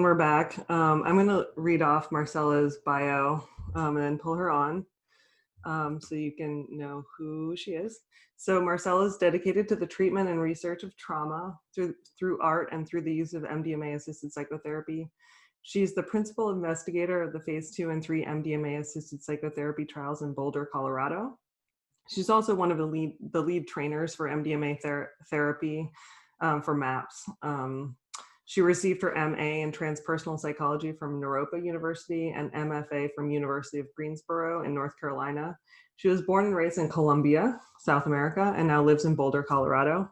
we're back. I'm going to read off Marcela's bio and then pull her on so you can know who she is. So Marcela is dedicated to the treatment and research of trauma through art and through the use of MDMA-assisted psychotherapy. She's the principal investigator of the phase 2 and 3 MDMA-assisted psychotherapy trials in Boulder, Colorado. She's also one of the lead trainers for MDMA therapy for MAPS. She received her MA in Transpersonal Psychology from Naropa University and MFA from University of Greensboro in North Carolina. She was born and raised in Colombia, South America, and now lives in Boulder, Colorado.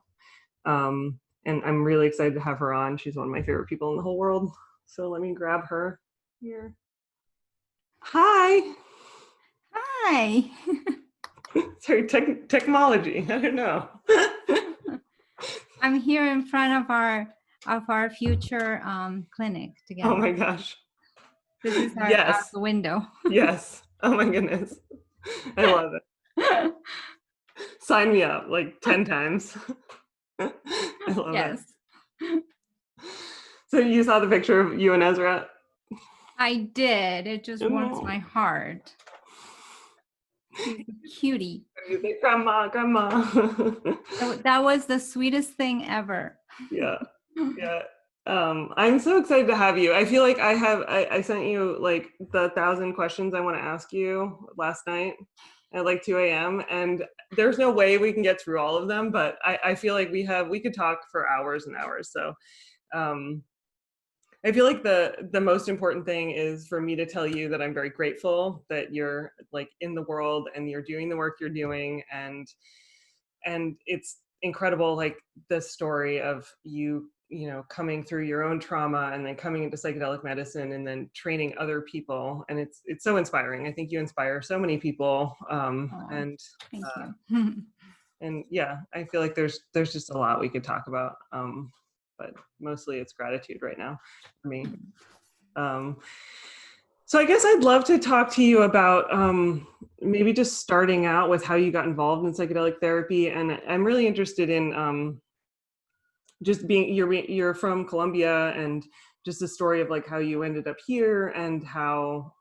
And I'm really excited to have her on. She's one of my favorite people in the whole world. So let me grab her here. Hi. Hi. Sorry, technology. I don't know. I'm here in front of our future clinic together. Oh my gosh. This is our out the window. Yes. Oh my goodness. I love it. Sign me up like 10 times. I love it. So you saw the picture of you and Ezra? I did. It just warms my heart. He's a cutie. Grandma. That was the sweetest thing ever. Yeah. I'm so excited to have you. I feel like I sent you like the 1,000 questions I want to ask you last night at like 2 a.m. and there's no way we can get through all of them, but I feel like we could talk for hours and hours. So I feel like the most important thing is for me to tell you that I'm very grateful that you're like in the world and you're doing the work you're doing, and it's incredible, like the story of you know, coming through your own trauma and then coming into psychedelic medicine and then training other people, and it's so inspiring. I think you inspire so many people, and thank you. And yeah, I feel like there's just a lot we could talk about. But mostly it's gratitude right now for me. So I guess I'd love to talk to you about maybe just starting out with how you got involved in psychedelic therapy. And I'm really interested in just being, you're from Colombia, and just the story of like how you ended up here and how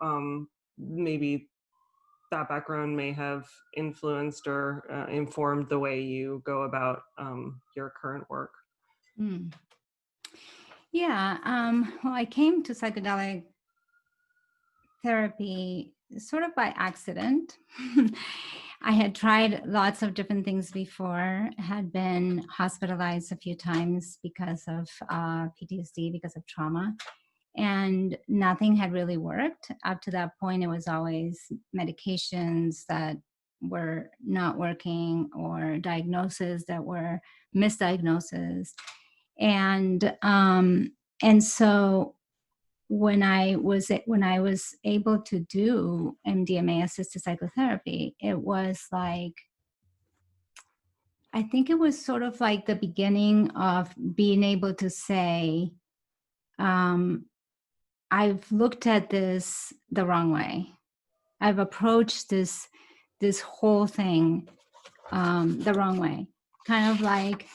maybe that background may have influenced or informed the way you go about your current work. Yeah, well, I came to psychedelic therapy sort of by accident. I had tried lots of different things before, had been hospitalized a few times because of PTSD, because of trauma, and nothing had really worked. Up to that point, it was always medications that were not working or diagnoses that were misdiagnoses. And so when I was able to do MDMA-assisted psychotherapy, it was like, I think it was sort of like the beginning of being able to say, I've looked at this the wrong way. I've approached this whole thing the wrong way. Kind of like,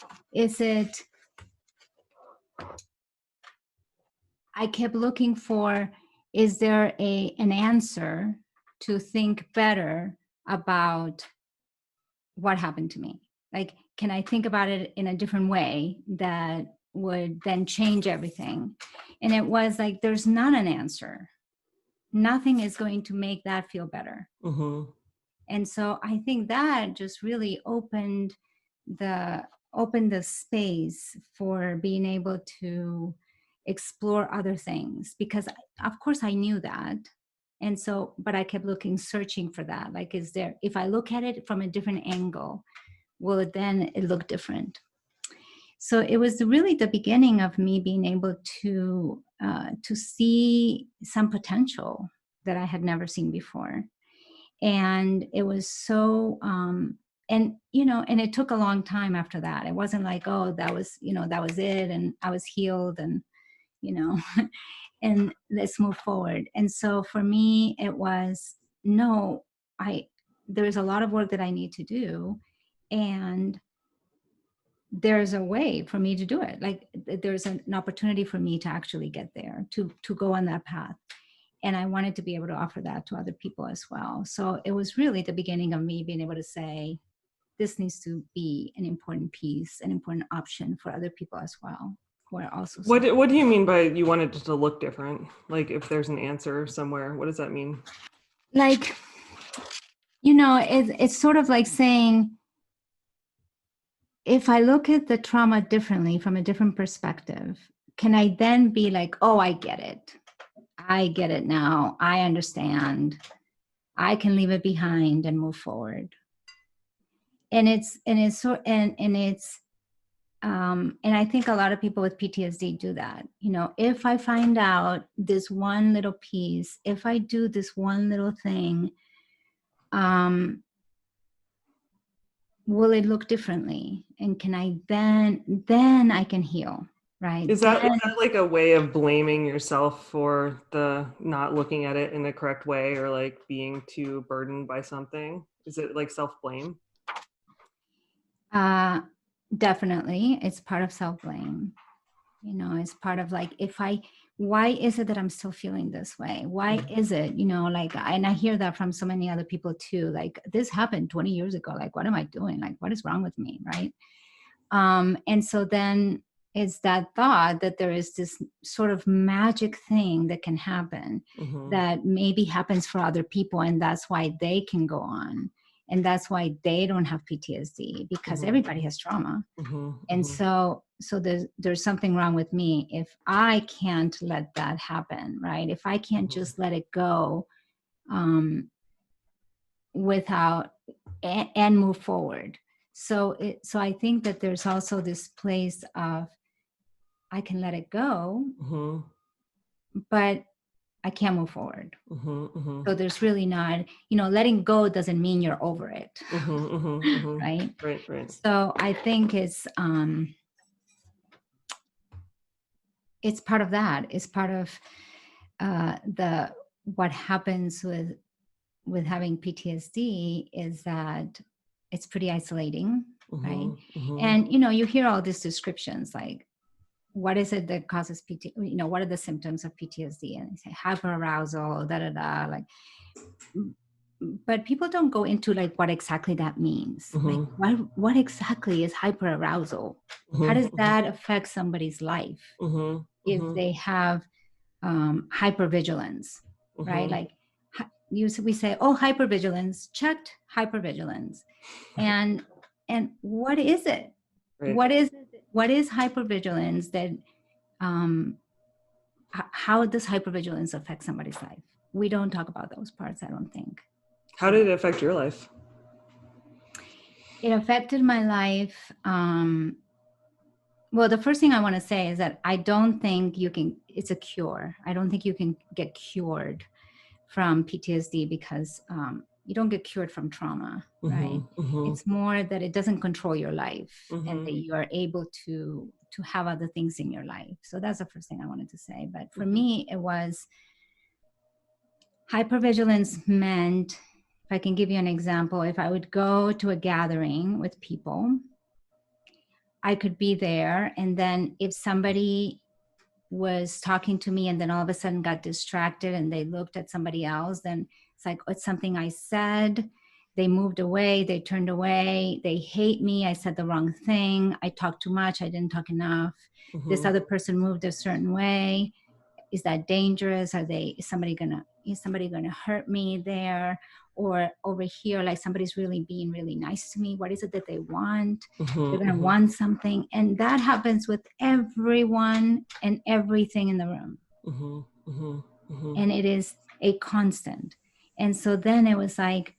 I kept looking for, is there an answer to think better about what happened to me? Like, can I think about it in a different way that would then change everything? And it was like, there's not an answer. Nothing is going to make that feel better. Mm-hmm. And so I think that just really opened the space for being able to explore other things, because of course I knew that. And so, but I kept searching for that. Like, if I look at it from a different angle, will it then look different? So it was really the beginning of me being able to see some potential that I had never seen before. And it was so, and it took a long time after that. It wasn't like, oh, that was it, and I was healed, and and let's move forward. And so for me, it was, no, there's a lot of work that I need to do. And there's a way for me to do it. Like there's an opportunity for me to actually get there, to go on that path. And I wanted to be able to offer that to other people as well. So it was really the beginning of me being able to say, this needs to be an important piece, an important option for other people as well, who are also What do you mean by you wanted it to look different? Like if there's an answer somewhere, what does that mean? like, you know, it's sort of like saying, if I look at the trauma differently from a different perspective, can I then be like, oh, I get it now, I understand, I can leave it behind and move forward. And I think a lot of people with PTSD do that. You know, if I find out this one little piece, if I do this one little thing, will it look differently? And can I then I can heal, right? Is that like a way of blaming yourself for the not looking at it in the correct way, or like being too burdened by something? Is it like self-blame? Definitely. It's part of self-blame. You know, it's part of like, why is it that I'm still feeling this way? Why is it, you know, like, and I hear that from so many other people too, like, this happened 20 years ago. Like, what am I doing? Like, what is wrong with me? Right. And so then it's that thought that there is this sort of magic thing that can happen that maybe happens for other people. And that's why they can go on. And that's why they don't have PTSD, because everybody has trauma. And so there's something wrong with me if I can't let that happen, right? If I can't just let it go without and move forward. So I think that there's also this place of, I can let it go, but I can't move forward. So there's really not, you know, letting go doesn't mean you're over it, right? Right. So I think it's part of that. It's part of what happens with having PTSD is that it's pretty isolating, right? And you know, you hear all these descriptions like, what is it that causes PTSD? You know, what are the symptoms of PTSD? And they say hyperarousal, like, but people don't go into like what exactly that means. Like, what exactly is hyperarousal? How does that affect somebody's life if they have hypervigilance, right? Like we say, oh, hypervigilance, checked hypervigilance. And what is it? Right. What is hypervigilance that, how does hypervigilance affect somebody's life? We don't talk about those parts, I don't think. How did it affect your life? It affected my life. Well, the first thing I want to say is that I don't think it's a cure. I don't think you can get cured from PTSD because you don't get cured from trauma, right? It's more that it doesn't control your life and that you are able to have other things in your life. So that's the first thing I wanted to say. But for me, it was hypervigilance meant, if I can give you an example, if I would go to a gathering with people, I could be there, and then if somebody was talking to me and then all of a sudden got distracted and they looked at somebody else, then it's like, it's something I said, they moved away, they turned away, they hate me, I said the wrong thing, I talked too much, I didn't talk enough, this other person moved a certain way, is that dangerous? Is somebody gonna hurt me there? Or over here, like somebody's really being really nice to me. What is it that they want? They're gonna want something. And that happens with everyone and everything in the room. And it is a constant. And so then it was like,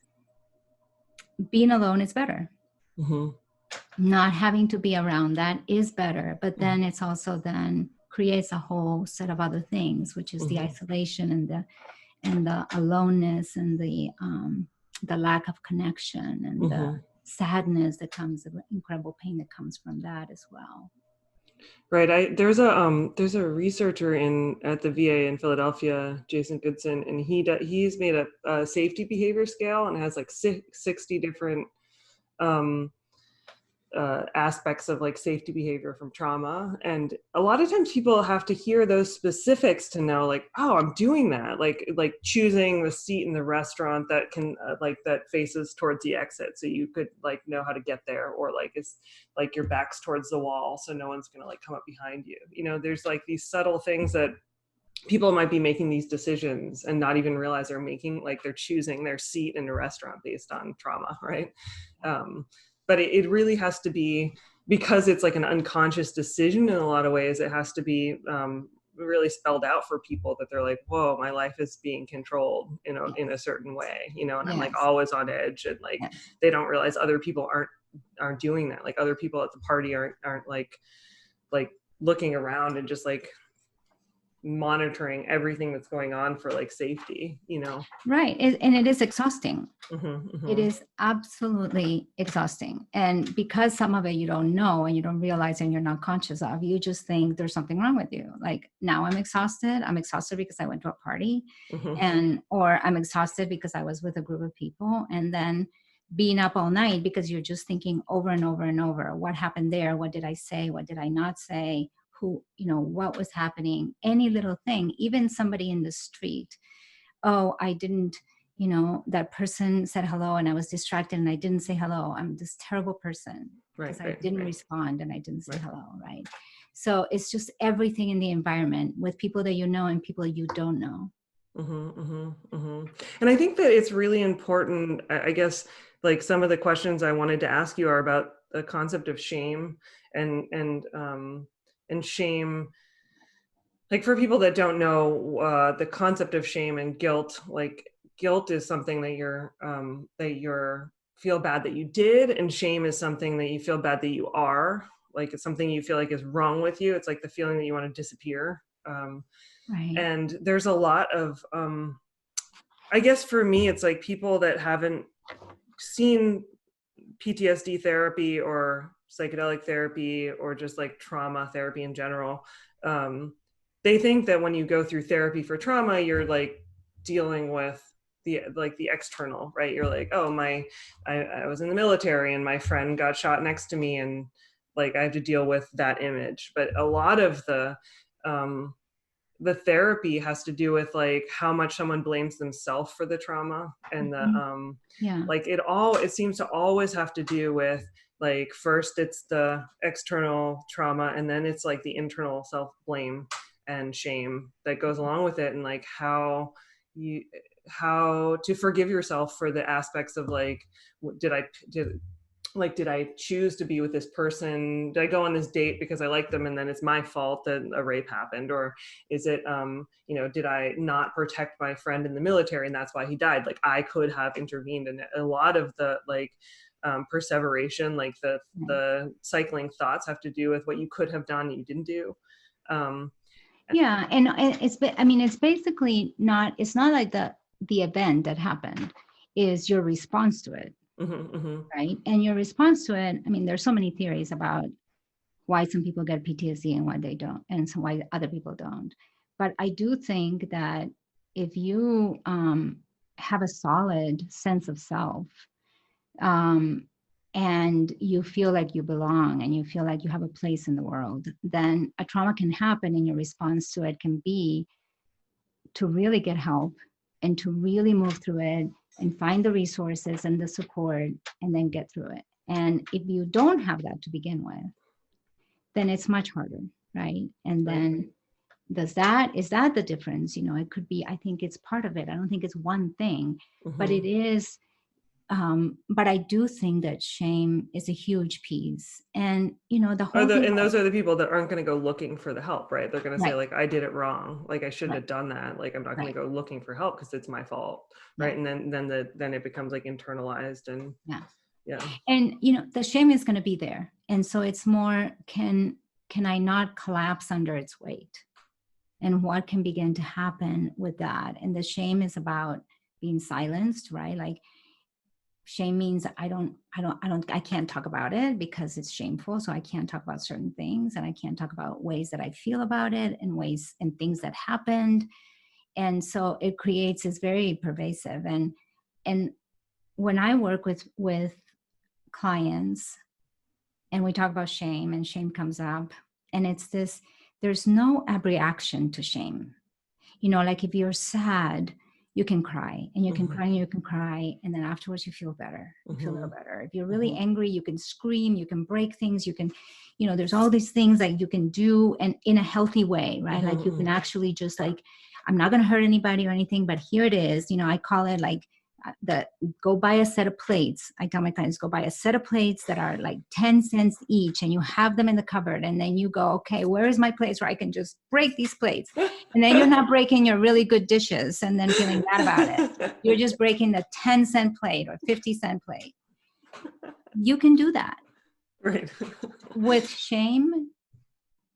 being alone is better. Not having to be around that is better. But then it's also then creates a whole set of other things, which is the isolation and the aloneness and the lack of connection and the sadness that comes, the incredible pain that comes from that as well. Right. There's a researcher at the VA in Philadelphia, Jason Goodson, and he's made a safety behavior scale, and it has like 60 different aspects of like safety behavior from trauma. And a lot of times people have to hear those specifics to know like, oh, I'm doing that. Like choosing the seat in the restaurant that can like that faces towards the exit. So you could like know how to get there, or like it's like your back's towards the wall. So no one's going to like come up behind you. You know, there's like these subtle things that people might be making these decisions and not even realize they're making, like they're choosing their seat in a restaurant based on trauma, right? But it really has to be, because it's like an unconscious decision in a lot of ways, it has to be really spelled out for people that they're like, whoa, my life is being controlled, you know, in a certain way, you know, and I'm like always on edge, and like they don't realize other people aren't doing that. Like other people at the party aren't like looking around and just like monitoring everything that's going on for like safety, you know? Right. And it is exhausting. Mm-hmm. It is absolutely exhausting. And because some of it you don't know and you don't realize and you're not conscious of, you just think there's something wrong with you. Like, now I'm exhausted. I'm exhausted because I went to a party, or I'm exhausted because I was with a group of people. And then being up all night because you're just thinking over and over and over, what happened there? What did I say? What did I not say? Who, you know, what was happening? Any little thing, even somebody in the street. Oh, I didn't, you know, that person said hello and I was distracted and I didn't say hello. I'm this terrible person because I didn't respond and I didn't say hello, right? So it's just everything in the environment with people that you know and people you don't know. And I think that it's really important, I guess, like some of the questions I wanted to ask you are about the concept of shame and shame. Like for people that don't know the concept of shame and guilt, like guilt is something that you're feel bad that you did, and shame is something that you feel bad that you are. Like it's something you feel like is wrong with you. It's like the feeling that you want to disappear. Right. And there's a lot of, I guess for me, it's like people that haven't seen PTSD therapy or psychedelic therapy or just like trauma therapy in general. They think that when you go through therapy for trauma, you're like dealing with the external, right? You're like, oh, I was in the military and my friend got shot next to me, and like I have to deal with that image. But a lot of the therapy has to do with like how much someone blames themselves for the trauma, and like it seems to always have to do with like, first it's the external trauma and then it's like the internal self-blame and shame that goes along with it, and like how to forgive yourself for the aspects of like, did I choose to be with this person? Did I go on this date because I like them and then it's my fault that a rape happened? Or is it, you know, did I not protect my friend in the military and that's why he died? Like I could have intervened. And a lot of the like perseveration, like the cycling thoughts have to do with what you could have done and you didn't do. Yeah, and it's basically not, it's not like the event that happened is your response to it, right? And your response to it, I mean, there's so many theories about why some people get PTSD and why they don't, and so why other people don't. But I do think that if you have a solid sense of self, and you feel like you belong and you feel like you have a place in the world, then a trauma can happen and your response to it can be to really get help and to really move through it and find the resources and the support and then get through it. And if you don't have that to begin with, then it's much harder, right? And then is that the difference? You know, it could be, I think it's part of it. I don't think it's one thing, but it is. But I do think that shame is a huge piece. And, you know, the whole thing. And those are the people that aren't going to go looking for the help, right? They're going to say like, I did it wrong. Like I shouldn't have done that. Like, I'm not going to go looking for help because it's my fault. Right. And then it becomes like internalized and And, you know, the shame is going to be there. And so it's more, can I not collapse under its weight? And what can begin to happen with that? And the shame is about being silenced, right? Like, shame means I can't talk about it because it's shameful. So I can't talk about certain things, and I can't talk about ways that I feel about it and ways and things that happened. And so it creates this very pervasive. And when I work with clients and we talk about shame, and shame comes up, and it's this, there's no reaction to shame. You know, like if you're sad, you can cry, and you can cry, and you can cry, and then afterwards you feel better. You feel a little better. If you're really angry, you can scream, you can break things, you can, you know, there's all these things that you can do, and in a healthy way, right? Like you can actually just like, I'm not going to hurt anybody or anything, but here it is. You know, I call it like go buy a set of plates. I tell my clients, go buy a set of plates that are like 10 cents each, and you have them in the cupboard, and then you go, okay, where is my place where I can just break these plates? And then you're not breaking your really good dishes and then feeling bad about it. You're just breaking the 10-cent plate or 50-cent plate. You can do that. Right. With shame,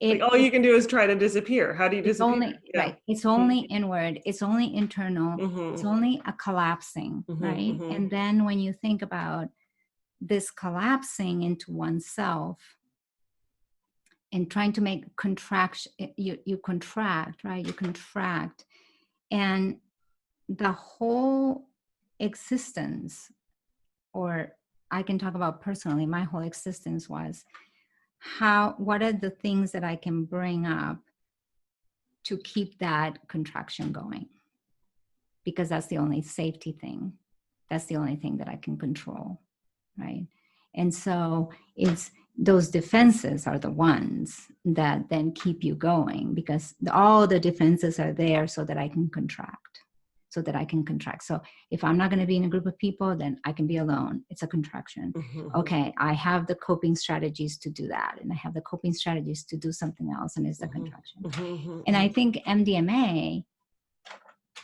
like all you can do is try to disappear. How do you disappear? Only, right. It's only inward. It's only internal. It's only a collapsing, right? And then when you think about this collapsing into oneself and trying to make contraction, you contract, right? You contract, and the whole existence, or I can talk about personally, my whole existence was what are the things that I can bring up to keep that contraction going? Because that's the only safety thing. That's the only thing that I can control, right? And so it's those defenses are the ones that then keep you going, because all the defenses are there so that I can contract. So if I'm not going to be in a group of people, then I can be alone. It's a contraction. Okay, I have the coping strategies to do that, and I have the coping strategies to do something else, and it's a contraction. And I think MDMA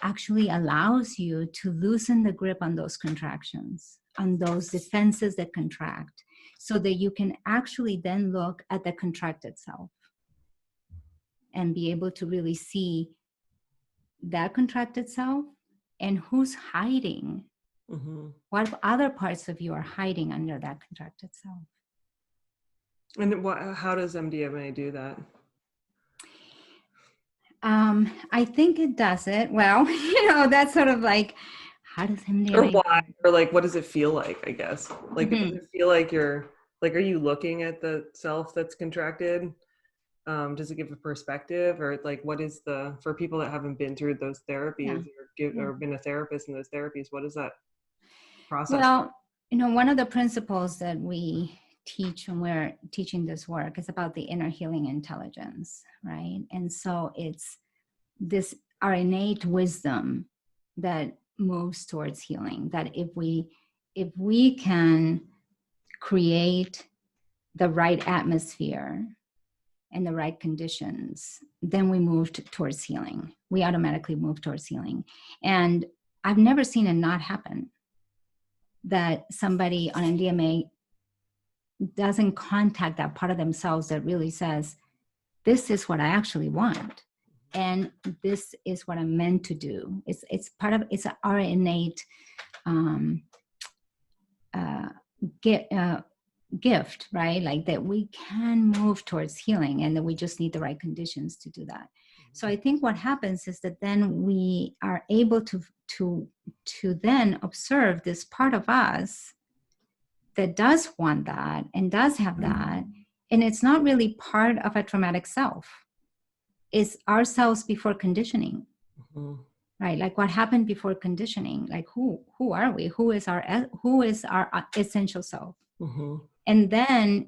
actually allows you to loosen the grip on those contractions, on those defenses that contract, so that you can actually then look at the contracted self and be able to really see that contracted self and who's hiding. What other parts of you are hiding under that contracted self? And how does MDMA do that? I think it does it well. You know, that's sort of like, how does MDMA? Or why? Or like, what does it feel like? I guess. Like, does it feel like you're like, are you looking at the self that's contracted? Does it give a perspective, or like, what is for people that haven't been through those therapies or been a therapist in those therapies, what is that process? Well, you know, one of the principles that we teach when we're teaching this work is about the inner healing intelligence, right? And so it's our innate wisdom that moves towards healing, that if we can create the right atmosphere and the right conditions, then we move towards healing. We automatically move towards healing. And I've never seen it not happen, that somebody on MDMA doesn't contact that part of themselves that really says, this is what I actually want, and this is what I'm meant to do. It's our innate gift, right? Like that we can move towards healing, and that we just need the right conditions to do that. So I think what happens is that then we are able to then observe this part of us that does want that and does have that, and it's not really part of a traumatic self. It's ourselves before conditioning, right? Like what happened before conditioning? Like who are we? Who is our essential self? And then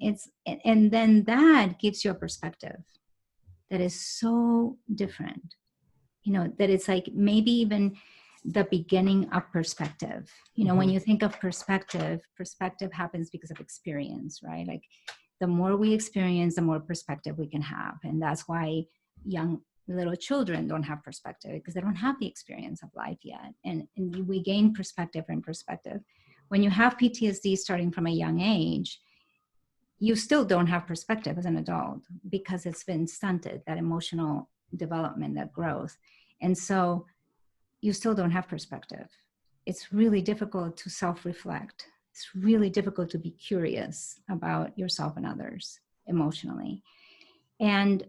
that gives you a perspective that is so different, you know, that it's like maybe even the beginning of perspective. You know, when you think of perspective happens because of experience, right? Like the more we experience, the more perspective we can have. And that's why young little children don't have perspective, because they don't have the experience of life yet. And we gain perspective and perspective. When you have PTSD starting from a young age, you still don't have perspective as an adult, because it's been stunted, that emotional development, that growth. And so you still don't have perspective. It's really difficult to self-reflect. It's really difficult to be curious about yourself and others emotionally. And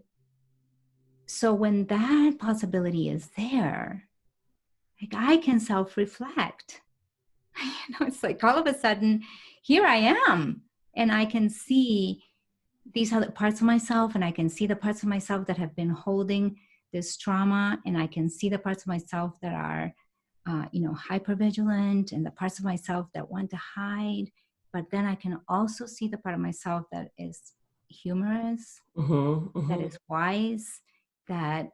so when that possibility is there, like I can self-reflect. You know, it's like all of a sudden, here I am. And I can see these are the parts of myself, and I can see the parts of myself that have been holding this trauma, and I can see the parts of myself that are, hypervigilant, and the parts of myself that want to hide. But then I can also see the part of myself that is humorous, that is wise, that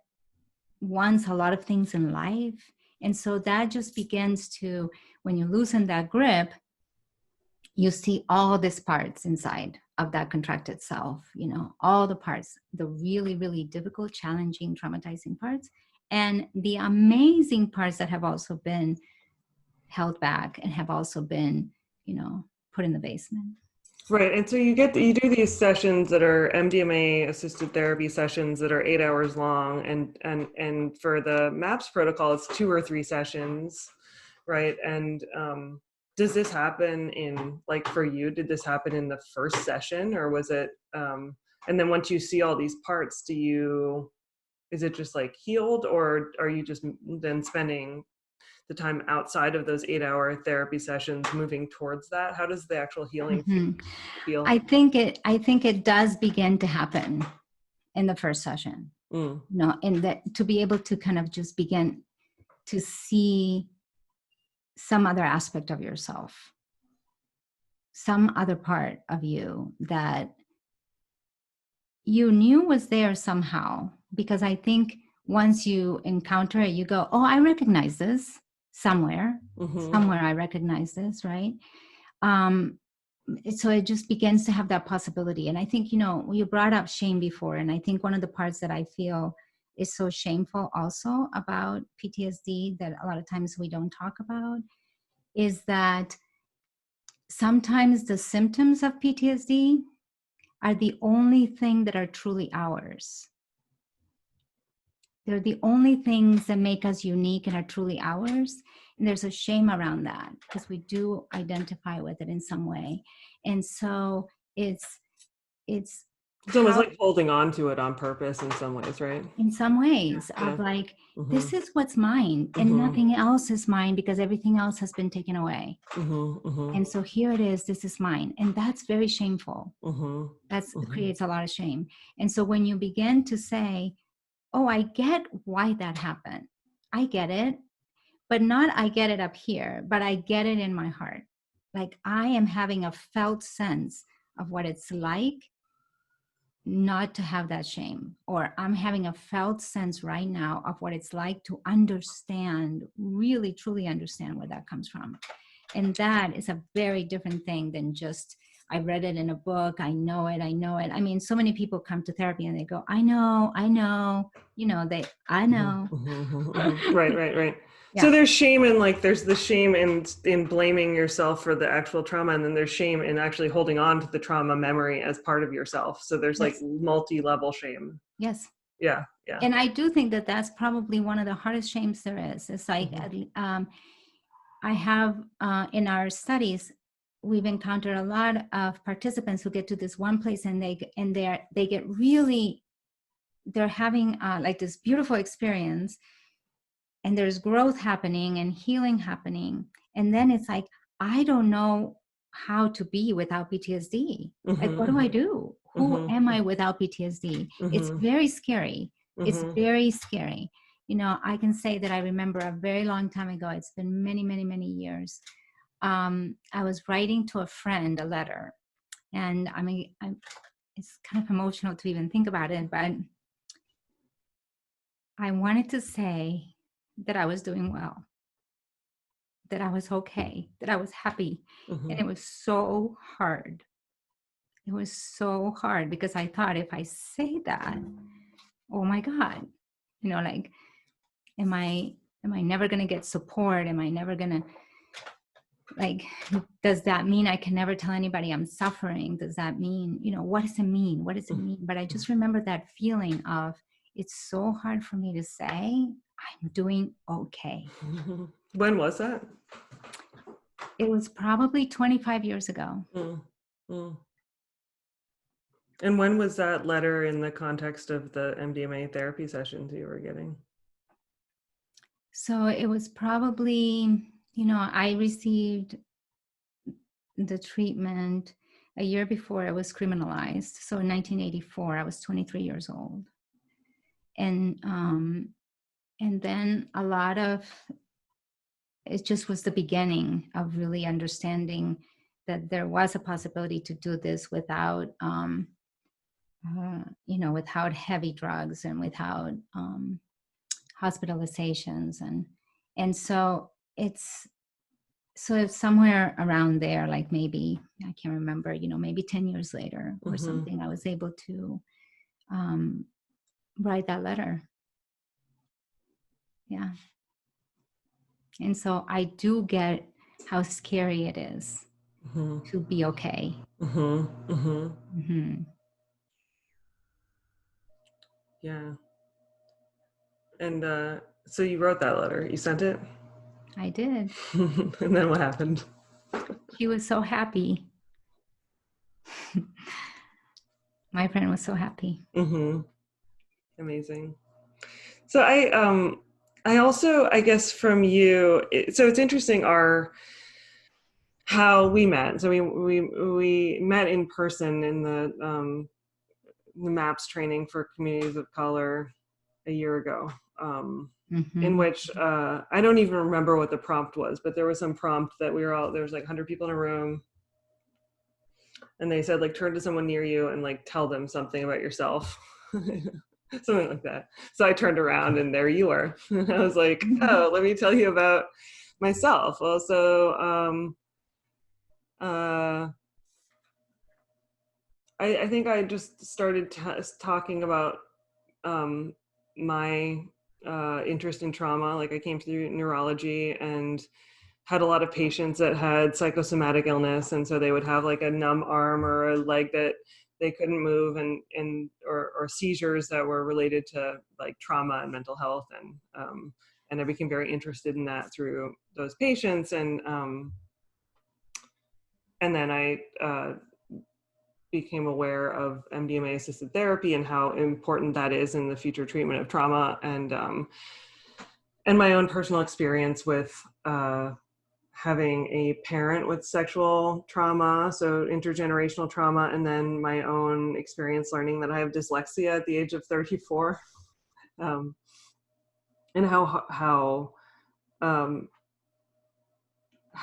wants a lot of things in life. And so that just begins to, when you loosen that grip, you see all these parts inside of that contracted self, all the parts, the really, really difficult, challenging, traumatizing parts, and the amazing parts that have also been held back and have also been, put in the basement. Right. And so you do these sessions that are MDMA assisted therapy sessions that are 8 hours long. And for the MAPS protocol, it's 2 or 3 sessions. Right. And does this happen for you, did this happen in the first session, or was it, and then once you see all these parts, is it just like healed, or are you just then spending the time outside of those 8-hour therapy sessions moving towards that? How does the actual healing feel? I think it does begin to happen in the first session. And that to be able to kind of just begin to see some other aspect of yourself, some other part of you that you knew was there somehow, because I think once you encounter it, you go, oh, I recognize this somewhere. Somewhere I recognize this, right? So it just begins to have that possibility. And I think, you brought up shame before, and I think one of the parts that I feel is so shameful also about PTSD that a lot of times we don't talk about is that sometimes the symptoms of PTSD are the only thing that are truly ours. They're the only things that make us unique and are truly ours. And there's a shame around that because we do identify with it in some way. And so it's almost like holding on to it on purpose in some ways, right? In some ways, of like, this is what's mine, and nothing else is mine because everything else has been taken away. And so here it is, this is mine. And that's very shameful. That creates a lot of shame. And so when you begin to say, oh, I get why that happened. I get it, but not I get it up here, but I get it in my heart. Like I am having a felt sense of what it's like not to have that shame, or I'm having a felt sense right now of what it's like to understand, really truly understand where that comes from. And that is a very different thing than just, I read it in a book, I know it. I mean, so many people come to therapy and they go, I know, I know. Right. Yeah. So there's shame in there's the shame in blaming yourself for the actual trauma, and then there's shame in actually holding on to the trauma memory as part of yourself. So there's multi-level shame. Yes. Yeah. And I do think that that's probably one of the hardest shames there is. It's like, I have in our studies, we've encountered a lot of participants who get to this one place and they get really, they're having like this beautiful experience, and there's growth happening and healing happening. And then it's like, I don't know how to be without PTSD. Like, what do I do? Who am I without PTSD? It's very scary. It's very scary. I can say that I remember a very long time ago, it's been many, many, many years. I was writing to a friend a letter, and I mean, it's kind of emotional to even think about it, but I wanted to say that I was doing well, that I was okay, that I was happy. And it was so hard. It was so hard because I thought, if I say that, oh my God, like, am I never going to get support? Am I never going to, like, does that mean I can never tell anybody I'm suffering? Does that mean, what does it mean? What does it mean? But I just remember that feeling of, it's so hard for me to say I'm doing okay. When was that? It was probably 25 years ago. And when was that letter in the context of the MDMA therapy sessions you were getting? So it was probably, I received the treatment, a year before it was criminalized. So in 1984, I was 23 years old. And then it just was the beginning of really understanding that there was a possibility to do this without, without heavy drugs and without hospitalizations. And so it's somewhere around there, like maybe, I can't remember, maybe 10 years later or something, I was able to write that letter. Yeah. And so I do get how scary it is to be okay. Yeah. And so you wrote that letter. You sent it? I did. And then what happened? She was so happy. My friend was so happy. Amazing. So I also, I guess from you, so it's interesting how we met. So we met in person in the MAPS training for communities of color a year ago, in which I don't even remember what the prompt was, but there was some prompt that there was like 100 people in a room, and they said, like, turn to someone near you and like tell them something about yourself. Something like that. So I turned around and there you were. And I was like, oh, let me tell you about myself. Well, so I think I just started talking about my interest in trauma. Like, I came through neurology and had a lot of patients that had psychosomatic illness, and so they would have like a numb arm or a leg that they couldn't move, or seizures that were related to like trauma and mental health, and I became very interested in that through those patients, and then I became aware of MDMA-assisted therapy and how important that is in the future treatment of trauma, and my own personal experience with having a parent with sexual trauma, so intergenerational trauma, and then my own experience learning that I have dyslexia at the age of 34, and how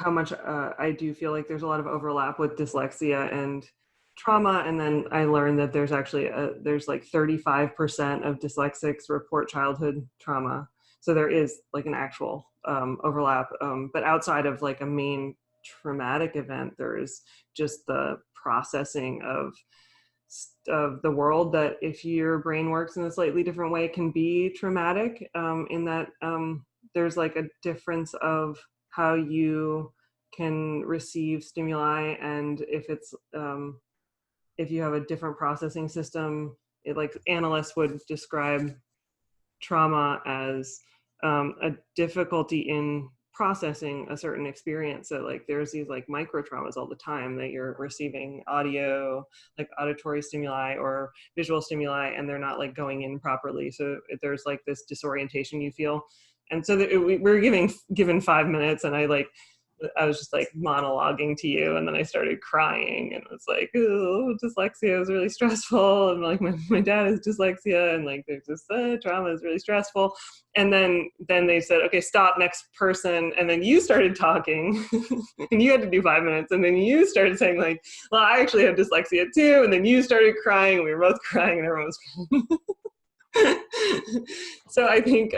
much I do feel like there's a lot of overlap with dyslexia and trauma. And then I learned that there's actually there's like 35% of dyslexics report childhood trauma. So there is like an actual overlap, but outside of like a main traumatic event, there is just the processing of the world that, if your brain works in a slightly different way, can be traumatic, in that there's like a difference of how you can receive stimuli, and if you have a different processing system, like analysts would describe trauma as a difficulty in processing a certain experience. So like there's these like micro traumas all the time that you're receiving audio, like auditory stimuli or visual stimuli, and they're not like going in properly. So there's like this disorientation you feel. And so we're given 5 minutes, and I was just like monologuing to you, and then I started crying, and it was like, oh, dyslexia is really stressful, and like my dad has dyslexia, and like there's this trauma is really stressful. And then they said, okay, stop, next person. And then you started talking and you had to do 5 minutes, and then you started saying like, well, I actually have dyslexia too, and then you started crying, and we were both crying, and everyone was crying. So I think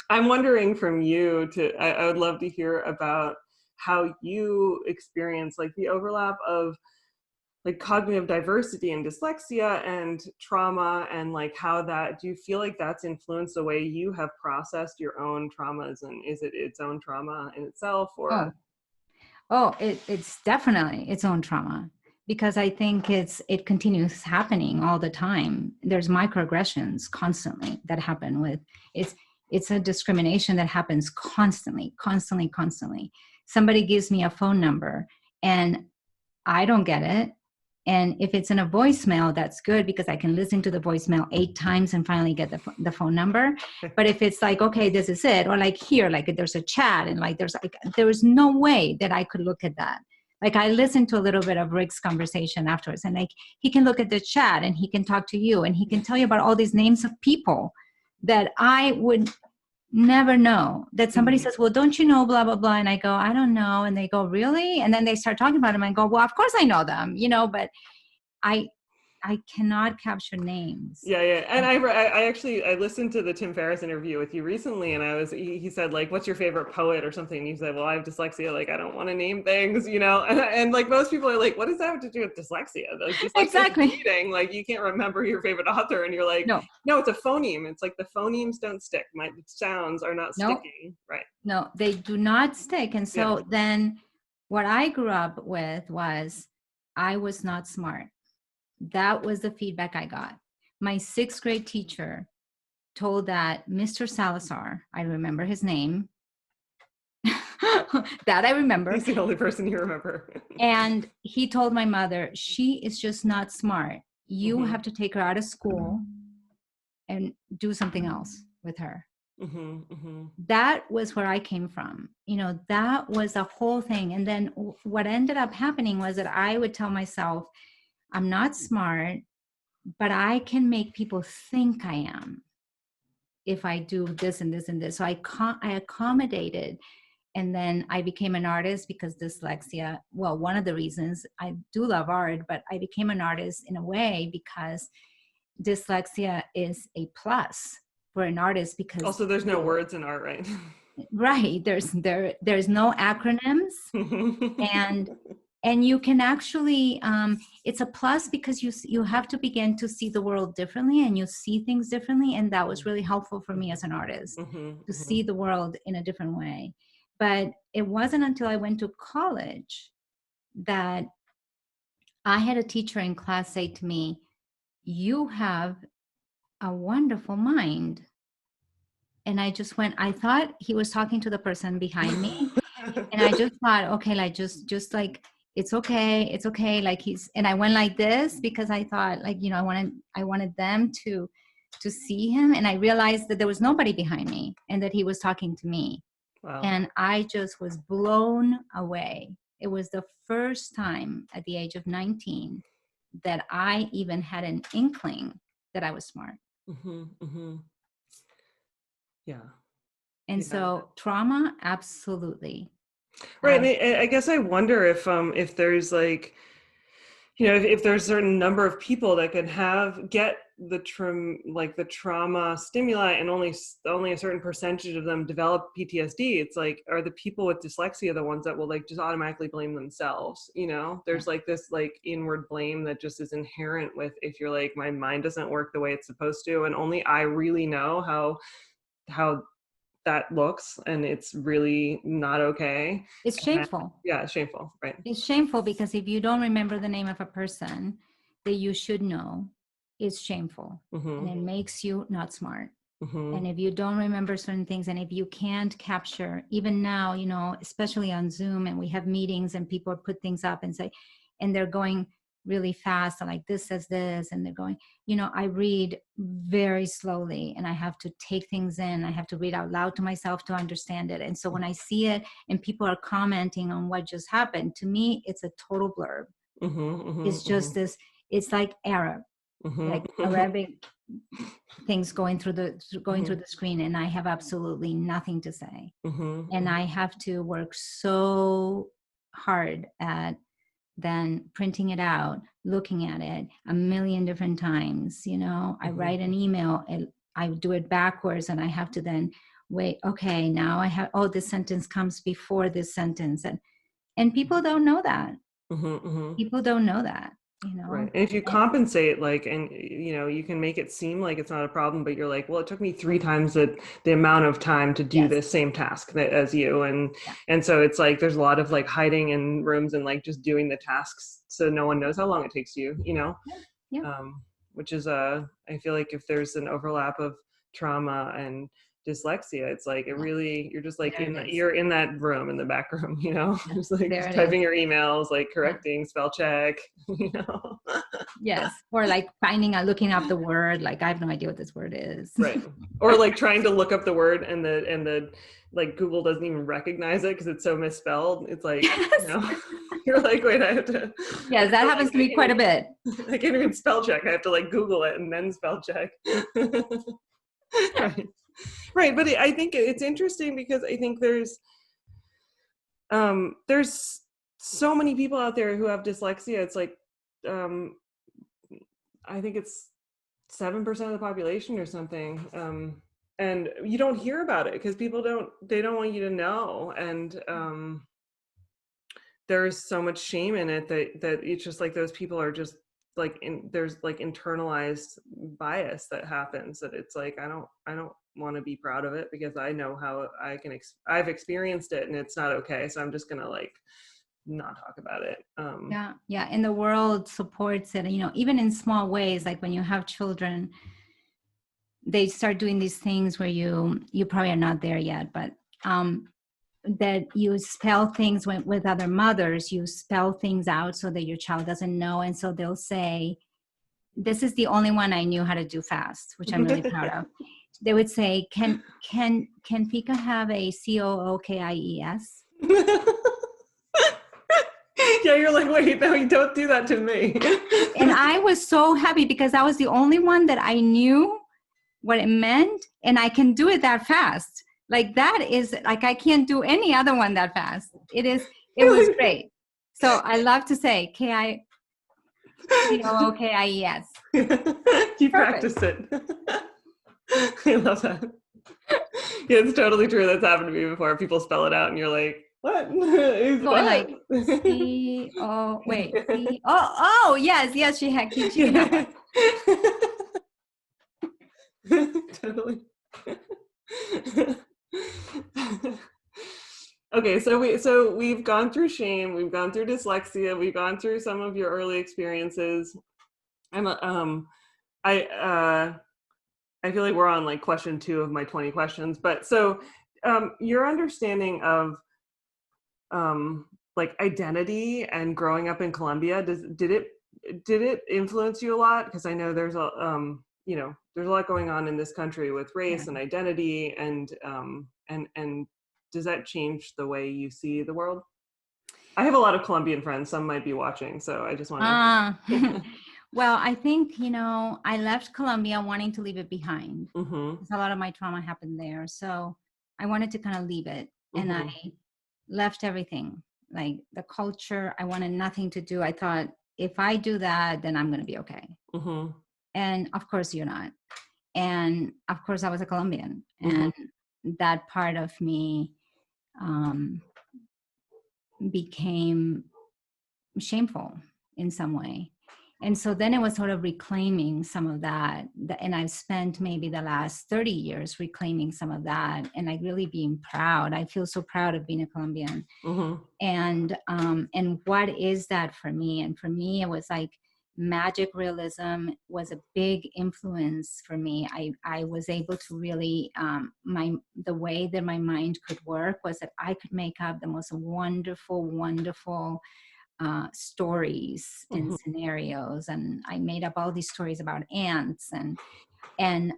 I'm wondering from you I would love to hear about how you experience like the overlap of like cognitive diversity and dyslexia and trauma, and like how that, do you feel like that's influenced the way you have processed your own traumas, and is it its own trauma in itself, or? It's definitely its own trauma, because I think it continues happening all the time. There's microaggressions constantly that happen with it's a discrimination that happens constantly. Somebody gives me a phone number and I don't get it. And if it's in a voicemail, that's good, because I can listen to the voicemail 8 times and finally get the phone number. But if it's like, okay, this is it, or like here, like there's a chat, and like there was no way that I could look at that. Like I listened to a little bit of Rick's conversation afterwards, and like he can look at the chat and he can talk to you and he can tell you about all these names of people that I would never know. That somebody says, well, don't you know blah blah blah, and I go, I don't know, and they go, really? And then they start talking about them. I go, well, of course I know them, but I cannot capture names. Yeah. And I actually listened to the Tim Ferriss interview with you recently, and he said, like, what's your favorite poet or something? And you said, well, I have dyslexia, like I don't want to name things, and like most people are like, what does that have to do with dyslexia? Like dyslexia Exactly. is reading, like you can't remember your favorite author, and you're like, no, it's a phoneme. It's like the phonemes don't stick. My sounds are not sticking. Right. No, they do not stick. And so then what I grew up with was I was not smart. That was the feedback I got. My 6th grade teacher told that Mr. Salazar, I remember his name, that I remember. He's the only person you remember. And he told my mother, she is just not smart. You have to take her out of school and do something else with her. That was where I came from. That was the whole thing. And then what ended up happening was that I would tell myself, I'm not smart, but I can make people think I am if I do this and this and this. So I accommodated. And then I became an artist because dyslexia, well, one of the reasons I do love art, but I became an artist in a way because dyslexia is a plus for an artist because also there's no words in art, right? Right. There's no acronyms and you can actually, it's a plus because you have to begin to see the world differently and you see things differently. And that was really helpful for me as an artist to see the world in a different way. But it wasn't until I went to college that I had a teacher in class say to me, you have a wonderful mind. And I just went, I thought he was talking to the person behind me. And I just thought, okay, like just like, it's okay. Like and I went like this because I thought like, I wanted them to see him. And I realized that there was nobody behind me and that he was talking to me. Wow. And I just was blown away. It was the first time at the age of 19 that I even had an inkling that I was smart. Yeah. And so trauma, absolutely. Right. And I guess I wonder if there's like, if there's a certain number of people that could get the trauma stimuli and only a certain percentage of them develop PTSD. It's like, are the people with dyslexia the ones that will like just automatically blame themselves? There's like this like inward blame that just is inherent with, if you're like, my mind doesn't work the way it's supposed to, and only I really know how that looks, and it's really not okay. It's shameful. It's shameful, right? It's shameful because if you don't remember the name of a person that you should know, it's shameful. And it makes you not smart. And if you don't remember certain things, and if you can't capture, even now, especially on Zoom, and we have meetings and people put things up and say, and they're going really fast, and like this says this, and they're going, I read very slowly and I have to take things in. I have to read out loud to myself to understand it. And so when I see it and people are commenting on what just happened, to me, it's a total blurb. It's just this, it's like Arab, like Arabic things going through the screen, and I have absolutely nothing to say. And I have to work so hard at then printing it out, looking at it a million different times. I write an email and I do it backwards, and I have to then wait, okay, now I have, this sentence comes before this sentence. And people don't know that. People don't know that. Right. And if you compensate, like, and you can make it seem like it's not a problem, but you're like, well, it took me 3 times the amount of time to do this same task as you. And so it's like, there's a lot of like hiding in rooms and like just doing the tasks so no one knows how long it takes you, which is I feel like if there's an overlap of trauma and dyslexia, it's like it really, you're just like you're in that room, in the back room, just like just typing your emails, like correcting spell check. Yes. Or like looking up the word, like I have no idea what this word is. Right. Or like trying to look up the word and the like Google doesn't even recognize it because it's so misspelled. It's like, Yes. you're like, wait, I have to. Yes, that happens to me quite a bit. I can't even spell check. I have to like Google it and then spell check. Right. Right. But I think it's interesting because I think there's so many people out there who have dyslexia. It's like, I think it's 7% of the population or something. And you don't hear about it because people don't want you to know. And there's so much shame in it that it's just like those people are just like there's like internalized bias that happens, that it's like, I don't want to be proud of it because I know how I've experienced it and it's not okay. So I'm just going to like not talk about it. Yeah. And the world supports it, even in small ways, like when you have children, they start doing these things where you probably are not there yet, but that you spell things with other mothers, you spell things out so that your child doesn't know. And so they'll say, this is the only one I knew how to do fast, which I'm really proud of. They would say, can Pika have a COOKIES? Yeah, you're like, wait, no, you don't do that to me. And I was so happy because that was the only one that I knew what it meant, and I can do it that fast. Like that is like, I can't do any other one that fast. It was great. So I love to say COOKIES. You practiced it. I love that. Yeah, it's totally true. That's happened to me before. People spell it out and you're like, what? Going like C-O, wait, C-O, yes, she had keeping that one. Totally. Okay, so we've gone through shame, we've gone through dyslexia, we've gone through some of your early experiences. I feel like we're on like question 2 of my 20 questions, but so your understanding of like identity and growing up in Colombia, did it influence you a lot? Because I know there's a there's a lot going on in this country with race and identity, and does that change the way you see the world? I have a lot of Colombian friends. Some might be watching, so I just want to. Well, I think, I left Colombia wanting to leave it behind. Mm-hmm. A lot of my trauma happened there. So I wanted to kind of leave it. Mm-hmm. And I left everything, like the culture. I wanted nothing to do. I thought, if I do that, then I'm going to be okay. Mm-hmm. And of course you're not. And of course I was a Colombian. Mm-hmm. And that part of me became shameful in some way. And so then it was sort of reclaiming some of that. And I've spent maybe the last 30 years reclaiming some of that and like really being proud. I feel so proud of being a Colombian. Mm-hmm. And what is that for me? And for me, it was like magic realism was a big influence for me. I was able to really, the way that my mind could work was that I could make up the most wonderful stories and mm-hmm. scenarios, and I made up all these stories about ants, and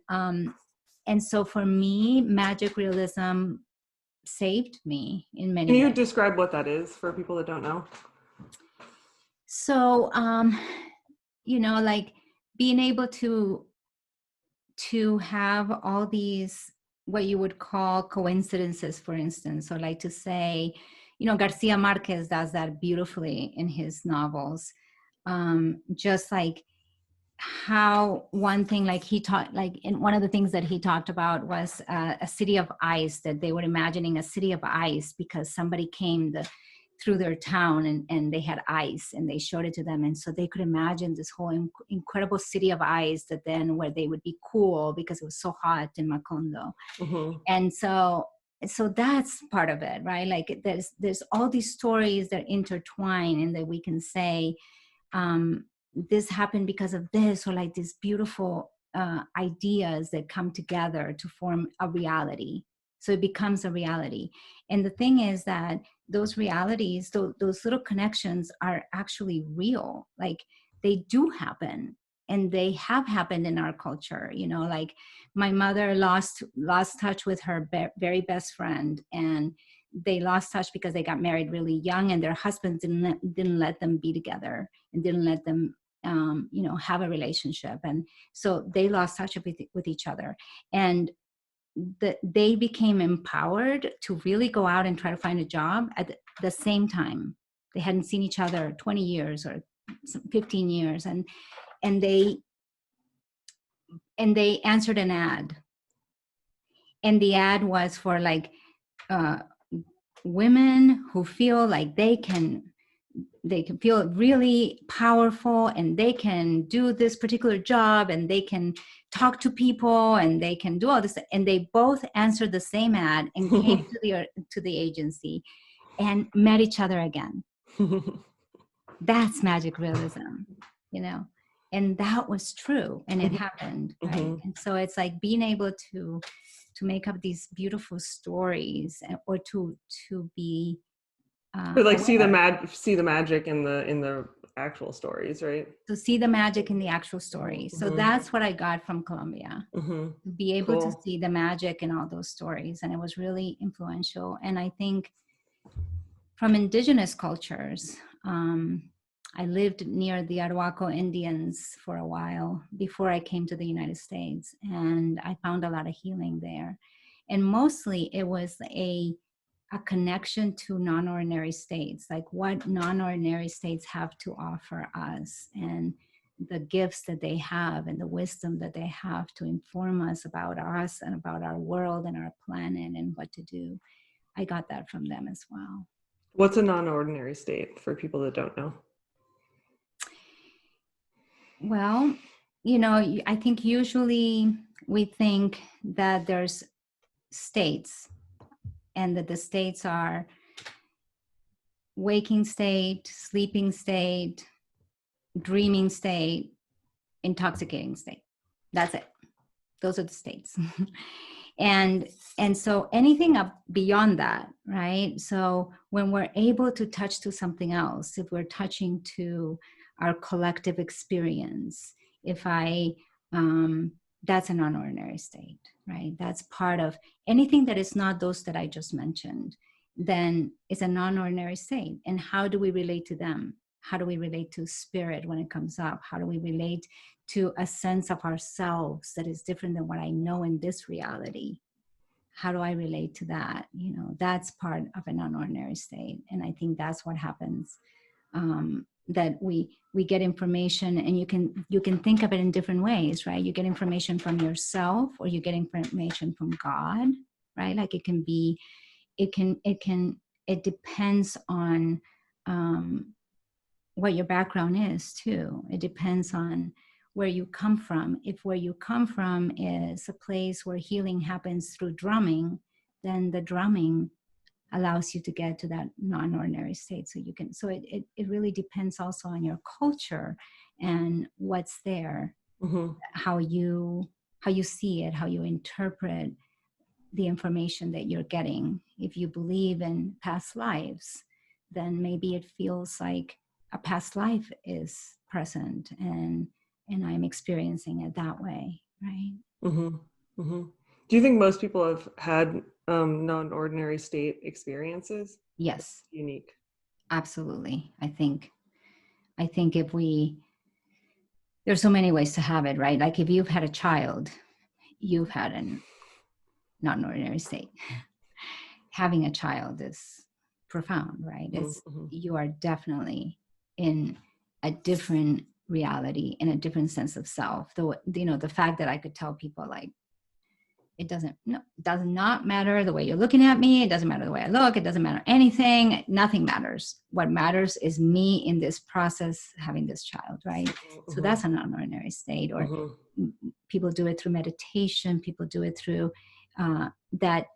so for me, magic realism saved me in many ways. Can you describe what that is for people that don't know? So, like being able to have all these what you would call coincidences, for instance, or like to say, Garcia Marquez does that beautifully in his novels. Just like how one thing, like he taught, like in one of the things that he talked about was a city of ice, that they were imagining a city of ice because somebody came through their town and they had ice and they showed it to them. And so they could imagine this whole incredible city of ice that then where they would be cool because it was so hot in Macondo. Mm-hmm. And so that's part of it, right? Like there's all these stories that intertwine and that we can say, this happened because of this, or like these beautiful ideas that come together to form a reality. So it becomes a reality. And the thing is that those realities, those little connections are actually real. Like they do happen, and they have happened in our culture. Like my mother lost touch with her very best friend, and they lost touch because they got married really young, and their husbands didn't let them be together and didn't let them have a relationship, and so they lost touch with each other, and they became empowered to really go out and try to find a job at the same time. They hadn't seen each other 20 years or 15 years, and they answered an ad, and the ad was for like women who feel like they can feel really powerful, and they can do this particular job, and they can talk to people, and they can do all this. And they both answered the same ad and came to the agency and met each other again. That's magic realism, and that was true, and it happened, right? And so it's like being able to make up these beautiful stories, or to be or like see the magic in the actual stories, right? To see the magic in the actual stories. So that's what I got from Colombia. Be able to see the magic in all those stories, and it was really influential. And I think from indigenous cultures, I lived near the Arhuaco Indians for a while before I came to the United States, and I found a lot of healing there. And mostly it was a connection to non-ordinary states, like what non-ordinary states have to offer us, and the gifts that they have, and the wisdom that they have to inform us about us and about our world and our planet and what to do. I got that from them as well. What's a non-ordinary state for people that don't know? Well, I think usually we think that there's states, and that the states are waking state, sleeping state, dreaming state, intoxicating state. That's it. Those are the states. and so anything up beyond that, right? So when we're able to touch to something else, if we're touching to our collective experience, that's a non-ordinary state, right? That's part of anything that is not those that I just mentioned, then it's a non-ordinary state. And how do we relate to them? How do we relate to spirit when it comes up? How do we relate to a sense of ourselves that is different than what I know in this reality? How do I relate to that? That's part of a non-ordinary state. And I think that's what happens, that we get information, and you can think of it in different ways, right? You get information from yourself, or you get information from God, right? Like it depends on what your background is too. It depends on where you come from. If where you come from is a place where healing happens through drumming, then the drumming allows you to get to that non-ordinary state. So it really depends also on your culture and what's there, how you see it, how you interpret the information that you're getting. If you believe in past lives, then maybe it feels like a past life is present, and I'm experiencing it that way, right? Do you think most people have had non-ordinary state experiences? Yes. Unique. Absolutely. I think there's so many ways to have it, right? Like if you've had a child, you've had a non-ordinary state. Having a child is profound, right? You are definitely in a different reality, in a different sense of self. The fact that I could tell people like, it does not matter the way you're looking at me. It doesn't matter the way I look. It doesn't matter anything. Nothing matters. What matters is me in this process, having this child, right? So that's a non-ordinary state. Or people do it through meditation. People do it through that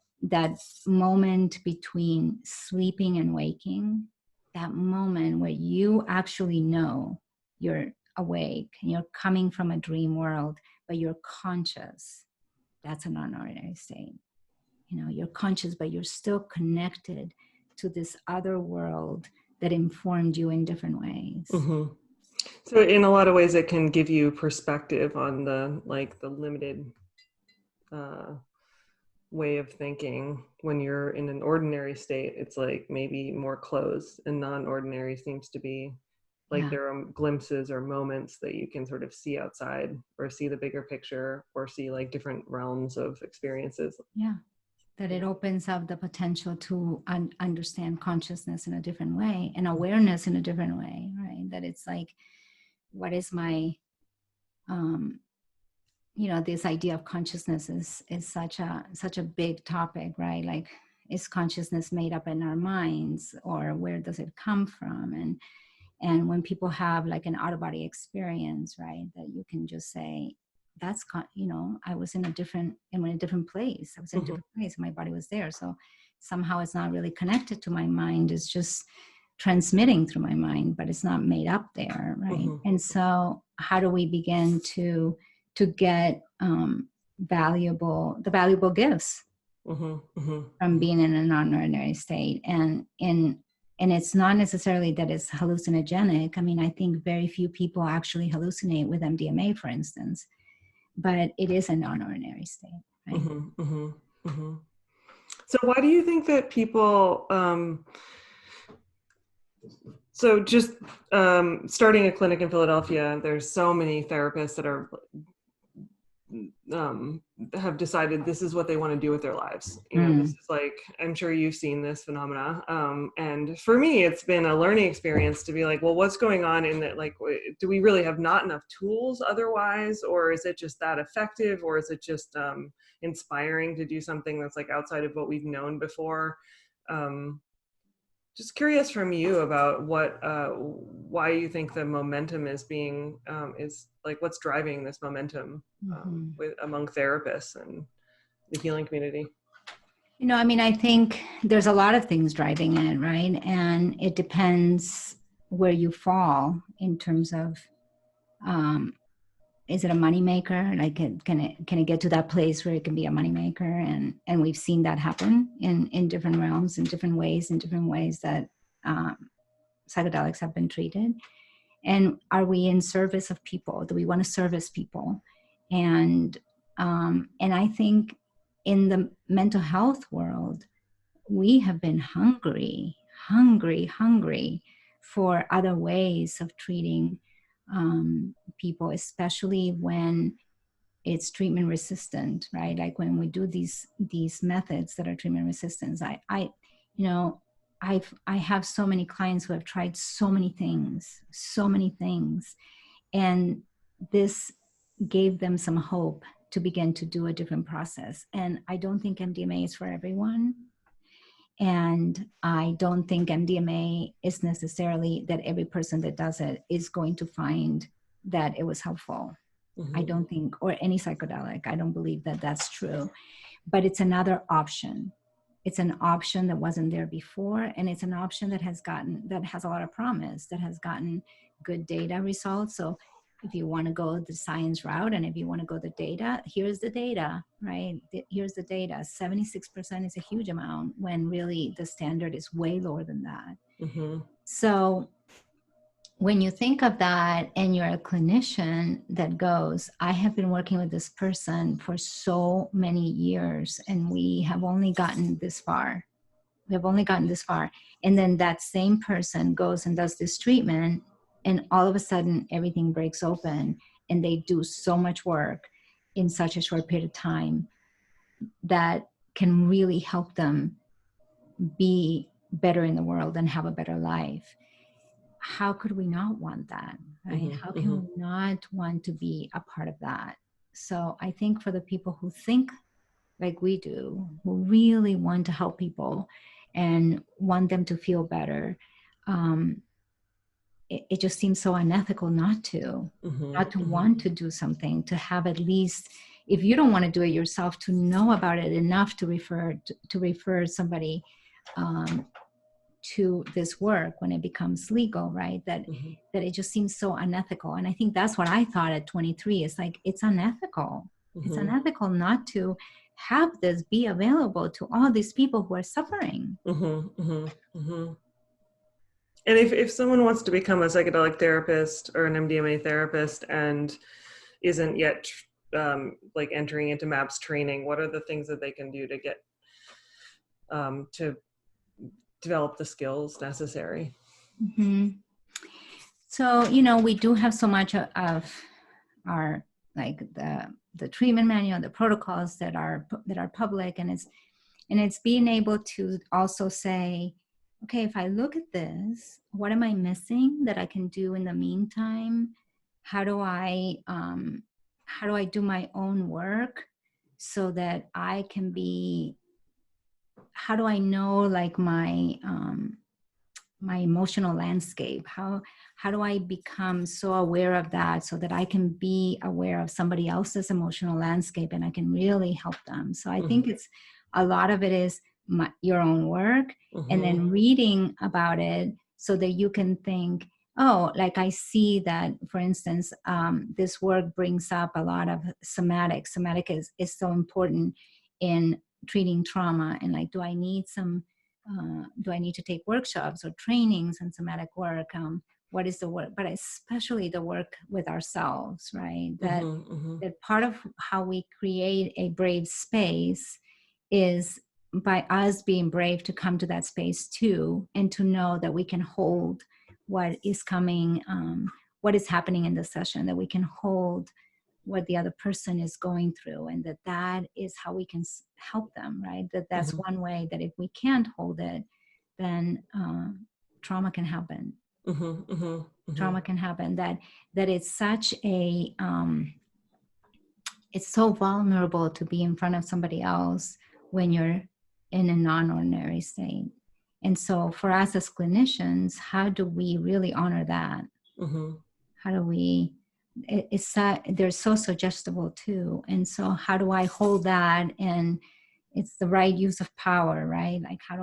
moment between sleeping and waking, that moment where you actually know you're awake and you're coming from a dream world, but you're conscious. That's a non-ordinary state. You're conscious, but you're still connected to this other world that informed you in different ways. So in a lot of ways, it can give you perspective on the limited way of thinking. When you're in an ordinary state, it's like maybe more closed, and non-ordinary seems to be like Yeah. there are glimpses or moments that you can sort of see outside or see the bigger picture or see like different realms of experiences. Yeah. That it Yeah. opens up the potential to understand consciousness in a different way and awareness in a different way, right? That it's like, what is my, this idea of consciousness is such a big topic, right? Like, is consciousness made up in our minds, or where does it come from? And when people have like an out of body experience, right, that you can just say, I was in a different place. I was in a different place. My body was there. So somehow it's not really connected to my mind. It's just transmitting through my mind, but it's not made up there, right? And so how do we begin to get valuable gifts from being in a non-ordinary state? And it's not necessarily that it's hallucinogenic. I mean, I think very few people actually hallucinate with MDMA, for instance, but it is a non-ordinary state, right? So why do you think that people, so just starting a clinic in Philadelphia, there's so many therapists that are have decided this is what they want to do with their lives. This is like, I'm sure you've seen this phenomena. And for me, it's been a learning experience to be like, well, what's going on in that? Like, do we really have not enough tools otherwise? Or is it just that effective? Or is it just inspiring to do something that's like outside of what we've known before? Just curious from you about why you think the momentum is being, is like, what's driving this momentum among therapists and the healing community? I mean, I think there's a lot of things driving it, right? And it depends where you fall in terms of, is it a moneymaker? Like, can it get to that place where it can be a moneymaker? And we've seen that happen in different realms, in different ways that psychedelics have been treated. And are we in service of people? Do we want to service people? And I think in the mental health world, we have been hungry for other ways of treating people, especially when it's treatment resistant, right? Like when we do these methods that are treatment resistant. I have so many clients who have tried so many things, and this gave them some hope to begin to do a different process. And I don't think MDMA is for everyone. And I don't think MDMA is necessarily that every person that does it is going to find that it was helpful. I don't think, or any psychedelic, I don't believe that that's true. But it's another option. It's an option that wasn't there before, and it's an option that has a lot of promise, that has gotten good data results. So if you want to go the science route, and if you want to go the data, here's the data, right? Here's the data. 76% is a huge amount, when really the standard is way lower than that. So when you think of that, and you're a clinician that goes, I have been working with this person for so many years, and we have only gotten this far. And then that same person goes and does this treatment, and all of a sudden everything breaks open, and they do so much work in such a short period of time that can really help them be better in the world and have a better life. How could we not want that, right? How can we not want to be a part of that? So I think for the people who think like we do, who really want to help people and want them to feel better, it just seems so unethical not to want to do something, to have at least, if you don't want to do it yourself, to know about it enough to refer somebody to this work when it becomes legal, right? That it just seems so unethical. And I think that's what I thought at 23. It's like, it's unethical. It's unethical not to have this be available to all these people who are suffering. And if someone wants to become a psychedelic therapist or an MDMA therapist and isn't yet like entering into MAPS training, what are the things that they can do to get to develop the skills necessary? Mm-hmm. So, you know, we do have so much of our, like the treatment manual, the protocols that are public, and it's being able to also say, okay, if I look at this, what am I missing that I can do in the meantime? How do I do my own work so that I can be, how do I know, like, my emotional landscape? How do I become so aware of that so that I can be aware of somebody else's emotional landscape and I can really help them? So I think it's a lot of it is your own work, and then reading about it so that you can think, oh, like, I see that, for instance, this work brings up a lot of somatic is so important in treating trauma, and like, do I need to take workshops or trainings in somatic work? What is the work, but especially the work with ourselves, right? That part of how we create a brave space is by us being brave to come to that space too, and to know that we can hold what is coming, what is happening in the session, that we can hold what the other person is going through, and that is how we can help them, right? That's one way, that if we can't hold it, then trauma can happen. Trauma can happen. That it's such a it's so vulnerable to be in front of somebody else when you're in a non-ordinary state. And so for us as clinicians, how do we really honor that? How do we, they're so suggestible too. And so how do I hold that? And it's the right use of power, right? Like, how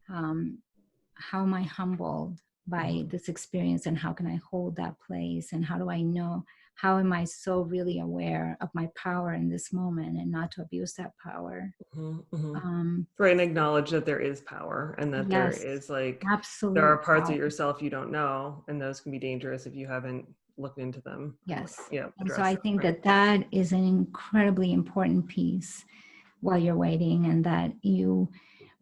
am I humbled by this experience, and how can I hold that place? And how do I know, how am I so really aware of my power in this moment and not to abuse that power? Right, and acknowledge that there is power, and that there is, like, absolute there are parts power of yourself you don't know, and those can be dangerous if you haven't looked into them. Yes. Yeah. And so I think that is an incredibly important piece while you're waiting, and that you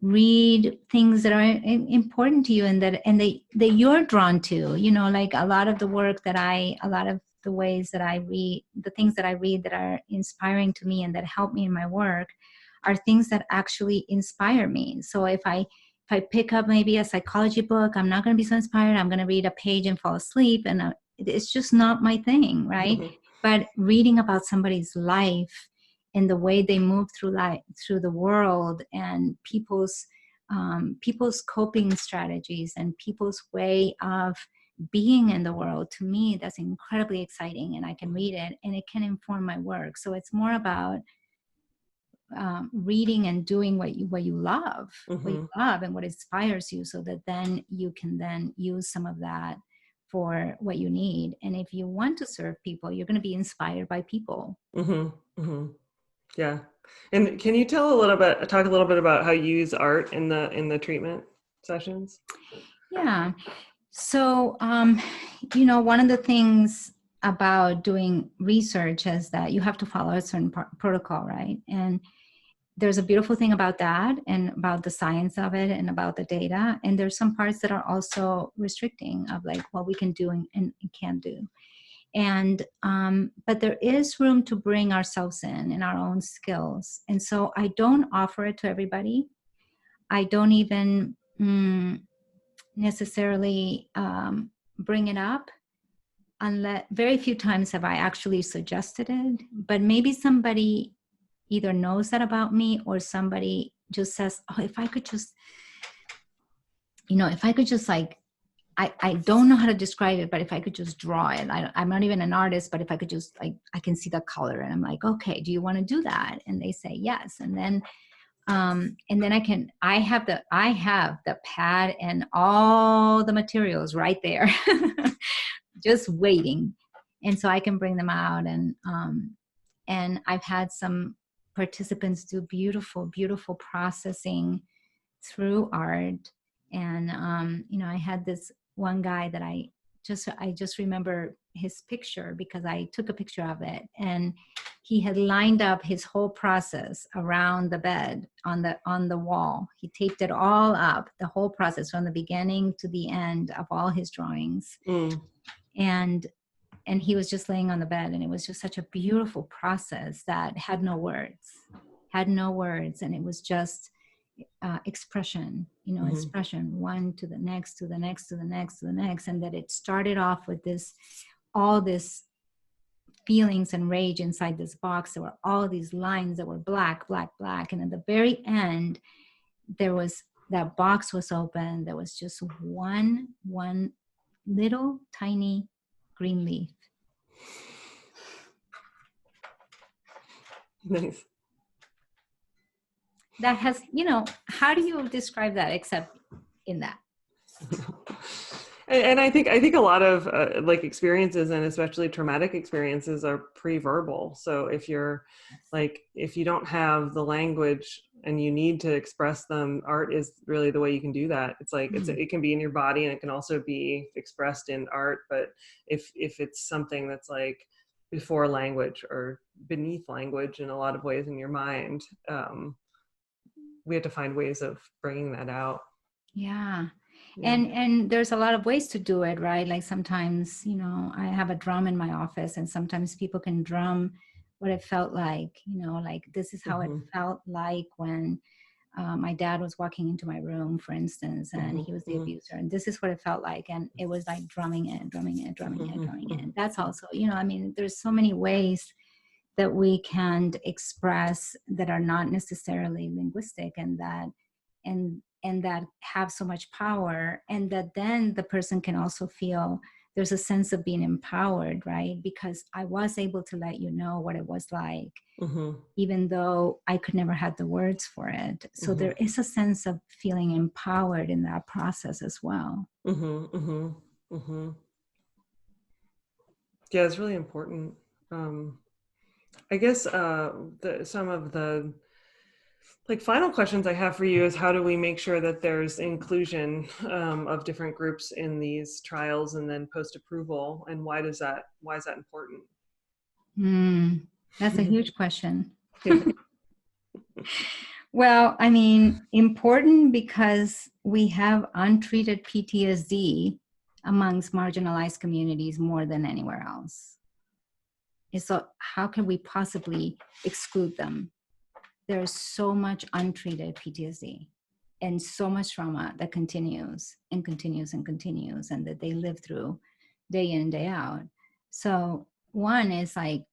read things that are important to you, and that you're drawn to, you know, like a lot of the work that a lot of the ways that I read, the things that I read that are inspiring to me and that help me in my work are things that actually inspire me. So if I pick up maybe a psychology book, I'm not going to be so inspired. I'm going to read a page and fall asleep, and it's just not my thing, right? But reading about somebody's life and the way they move through the world, and people's coping strategies and people's way of being in the world, to me, that's incredibly exciting, and I can read it and it can inform my work. So it's more about reading and doing what you love, and what inspires you, so that then you can then use some of that for what you need. And if you want to serve people, you're going to be inspired by people. Yeah. And can you talk a little bit about how you use art in the treatment sessions? Yeah. So, you know, one of the things about doing research is that you have to follow a certain protocol, right? And there's a beautiful thing about that, and about the science of it, and about the data. And there's some parts that are also restricting of like what we can do and can't do. And but there is room to bring ourselves in and our own skills. And so I don't offer it to everybody. I don't even necessarily bring it up, unless very few times have I actually suggested it. But maybe somebody either knows that about me, or somebody just says, oh, if I could just like, I don't know how to describe it, but if I could just draw it, I'm not even an artist, but if I could just, like, I can see the color, and I'm like, okay, do you want to do that? And they say yes. And then I have the pad and all the materials right there, just waiting. And so I can bring them out. And I've had some participants do beautiful, beautiful processing through art. And I had this one guy that I just remember his picture because I took a picture of it, and he had lined up his whole process around the bed on the wall. He taped it all up, the whole process from the beginning to the end of all his drawings. And he was just laying on the bed, and it was just such a beautiful process that had no words, and it was just expression, expression, one to the next, to the next, to the next, to the next. And that it started off with all this feelings and rage inside this box. There were all these lines that were black, black, black. And at the very end, that box was open. There was just one little tiny green leaf. Nice. That has, how do you describe that except in that? And I think a lot of experiences, and especially traumatic experiences, are pre-verbal. So if you don't have the language and you need to express them, art is really the way you can do that. It's like it can be in your body, and it can also be expressed in art. But if it's something that's like before language or beneath language in a lot of ways in your mind, we have to find ways of bringing that out. Yeah. And there's a lot of ways to do it, right? Like sometimes, I have a drum in my office, and sometimes people can drum what it felt like, like this is how it felt like when my dad was walking into my room, for instance, and he was the abuser, and this is what it felt like. And it was like drumming it. That's also, there's so many ways that we can express that are not necessarily linguistic, and that have so much power, and that then the person can also feel there's a sense of being empowered, right? Because I was able to let you know what it was like, even though I could never have the words for it. So there is a sense of feeling empowered in that process as well. Yeah, it's really important. I guess some of the final questions I have for you is, how do we make sure that there's inclusion of different groups in these trials and then post-approval, and why is that important? That's a huge question. Well, important because we have untreated PTSD amongst marginalized communities more than anywhere else. And so how can we possibly exclude them? There's so much untreated PTSD and so much trauma that continues and continues and continues, and that they live through day in and day out. So one is like,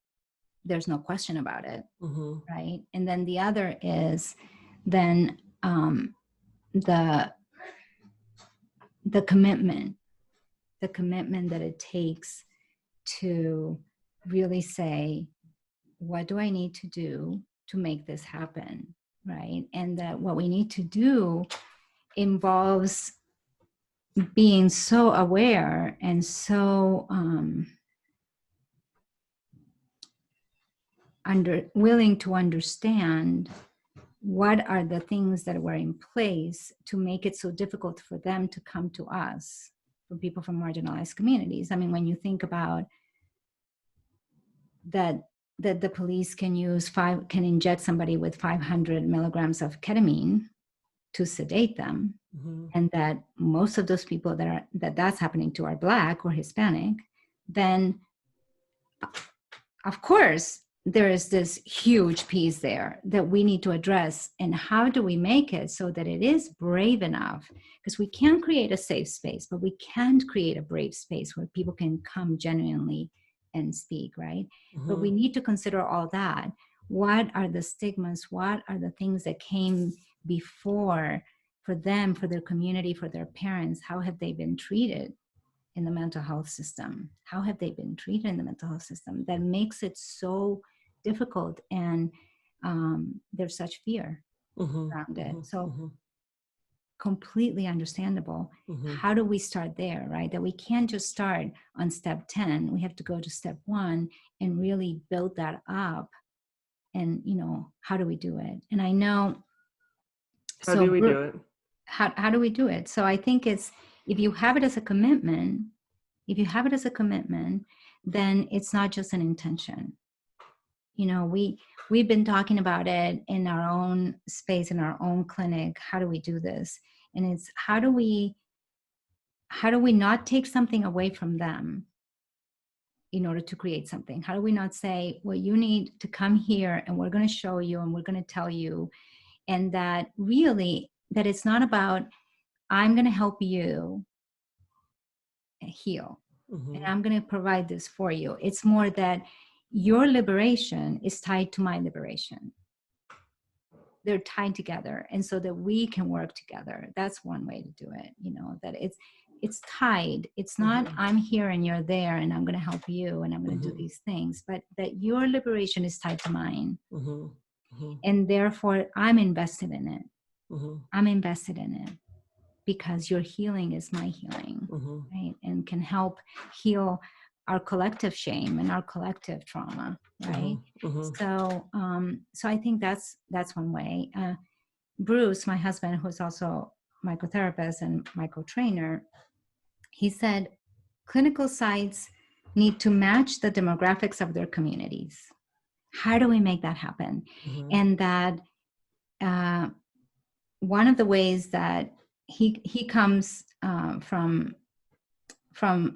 there's no question about it, right? And then the other is then the commitment that it takes to really say, what do I need to do to make this happen, right? And that what we need to do involves being so aware and so willing to understand what are the things that were in place to make it so difficult for them to come to us, for people from marginalized communities. When you think about that the police can inject somebody with 500 milligrams of ketamine to sedate them, and that most of those people that's happening to are Black or Hispanic, then of course there is this huge piece there that we need to address. And how do we make it so that it is brave enough? Because we can't create a safe space, but we can create a brave space where people can come genuinely and speak, right? But we need to consider all that. What are the stigmas? What are the things that came before for them, for their community, for their parents? How have they been treated in the mental health system? How have they been treated in the mental health system that makes it so difficult? And there's such fear around it. So completely understandable. How do we start there, right? That we can't just start on step 10. We have to go to step 1 and really build that up. And, how do we do it? And I know. How do we do it? how do we do it? So I think it's, if you have it as a commitment, then it's not just an intention. You know, we've been talking about it in our own space, in our own clinic. How do we do this? And it's how do we not take something away from them in order to create something? How do we not say, well, you need to come here and we're going to show you and we're going to tell you, and that really, that it's not about, I'm going to help you heal and I'm going to provide this for you. It's more that your liberation is tied to my liberation. They're tied together, and so that we can work together. That's one way to do it, you know, that it's tied. It's not I'm here and you're there and I'm going to help you and I'm going to do these things, but that your liberation is tied to mine. And therefore I'm invested in it. I'm invested in it because your healing is my healing, right? And can help heal our collective shame and our collective trauma, right? So I think that's one way. Bruce, my husband, who's also mycotherapist and myco-trainer, he said clinical sites need to match the demographics of their communities. How do we make that happen? And that one of the ways that he comes from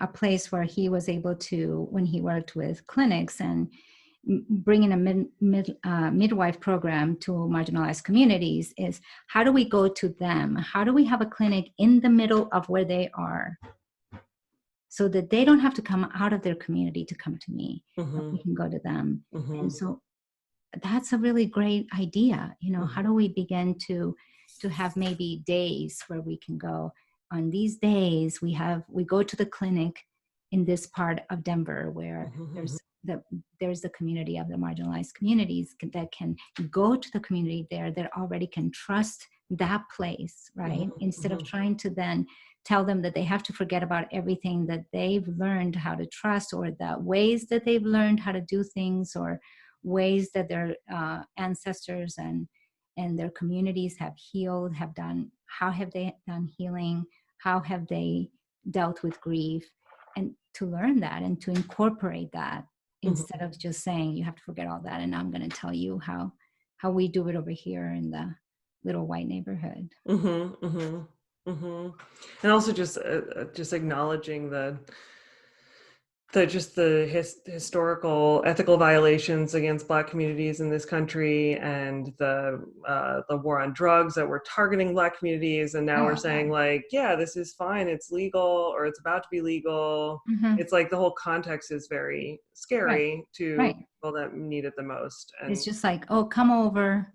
a place where he was able to, when he worked with clinics and bringing a midwife program to marginalized communities, is how do we go to them? How do we have a clinic in the middle of where they are so that they don't have to come out of their community to come to me? We can go to them. And so that's a really great idea. You know, how do we begin to have maybe days where we can go, on these days we go to the clinic in this part of Denver where there's the community of the marginalized communities that can go to the community there that already can trust that place, right? Instead of trying to then tell them that they have to forget about everything that they've learned how to trust, or the ways that they've learned how to do things, or ways that their ancestors and their communities have healed, have done. How have they done healing? How have they dealt with grief? And to learn that and to incorporate that instead of just saying you have to forget all that and I'm going to tell you how we do it over here in the little white neighborhood. And also just acknowledging the historical ethical violations against Black communities in this country, and the war on drugs that were targeting Black communities, and now we're saying like, yeah, this is fine, it's legal, or it's about to be legal. It's like the whole context is very scary to people that need it the most. And it's just like, oh, come over.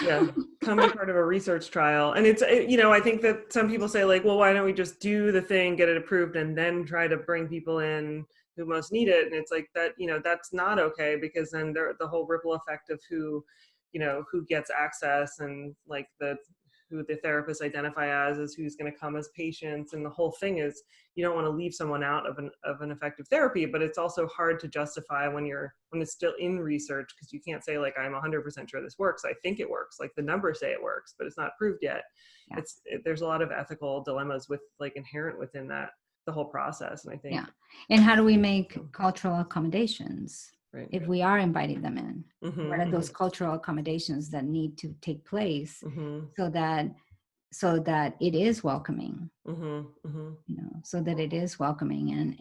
Yeah, come be part of a research trial. And it's, you know, I think that some people say like, well, why don't we just do the thing, get it approved, and then try to bring people in who most need it? And it's like that, you know, that's not okay, because then the whole ripple effect of who, you know, who gets access, and like who the therapists identify as who's going to come as patients. And the whole thing is, you don't want to leave someone out of an effective therapy, but it's also hard to justify when it's still in research, because you can't say like, I'm 100% sure this works. I think it works. Like the numbers say it works, but it's not proved yet. Yeah. There's a lot of ethical dilemmas with like inherent within that, the whole process. And I think, and how do we make cultural accommodations? Right. If we are inviting them in, what are those cultural accommodations that need to take place so that it is welcoming, you know, so that it is welcoming,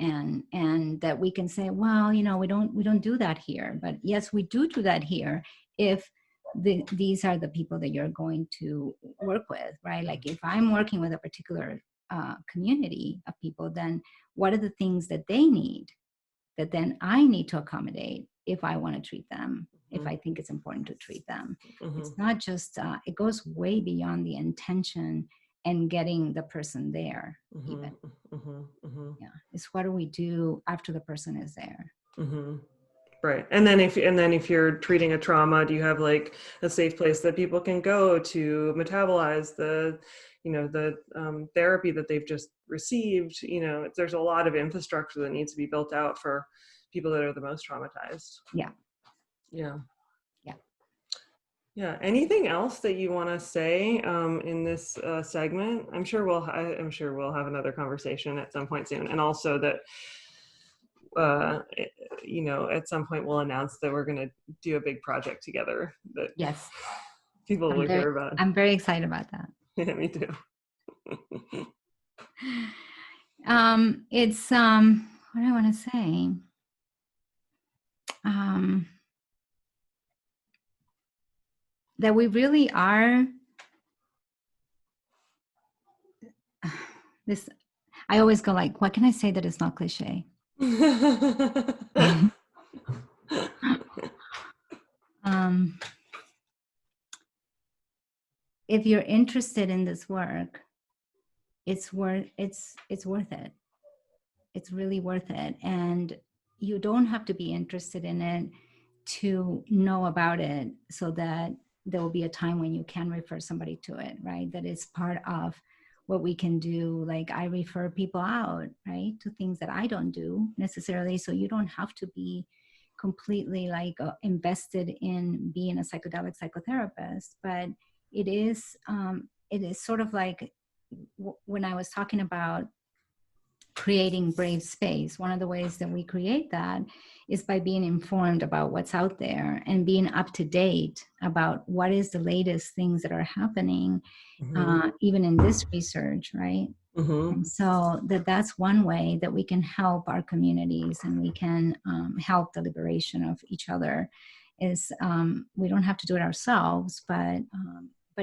and that we can say, well, you know, we don't do that here, but yes, we do that here if these are the people that you're going to work with, right? Like if I'm working with a particular community of people, then what are the things that they need that then I need to accommodate if I want to treat them, if I think it's important to treat them. It's not just, it goes way beyond the intention and getting the person there even. Yeah, it's what do we do after the person is there? Right. And then if you're treating a trauma, do you have like a safe place that people can go to metabolize the, you know, the therapy that they've just received? You know, there's a lot of infrastructure that needs to be built out for people that are the most traumatized. Yeah. Yeah. Yeah. Yeah. Anything else that you want to say in this segment? I'm sure we'll have another conversation at some point soon, and also that at some point we'll announce that we're going to do a big project together that Yes, people will hear about. I'm very excited about that. Yeah, me too. It's what do I want to say? That we really are this. I always go like, what can I say that is not cliche? If you're interested in this work, it's worth it. It's really worth it. And you don't have to be interested in it to know about it, so that there will be a time when you can refer somebody to it, right? That is part of what we can do. Like, I refer people out, right, to things that I don't do necessarily. So you don't have to be completely like invested in being a psychedelic psychotherapist, but it is sort of like when I was talking about creating brave space, one of the ways that we create that is by being informed about what's out there and being up to date about what is the latest things that are happening, even in this research, right? And so that's one way that we can help our communities, and we can help the liberation of each other. Is we don't have to do it ourselves, but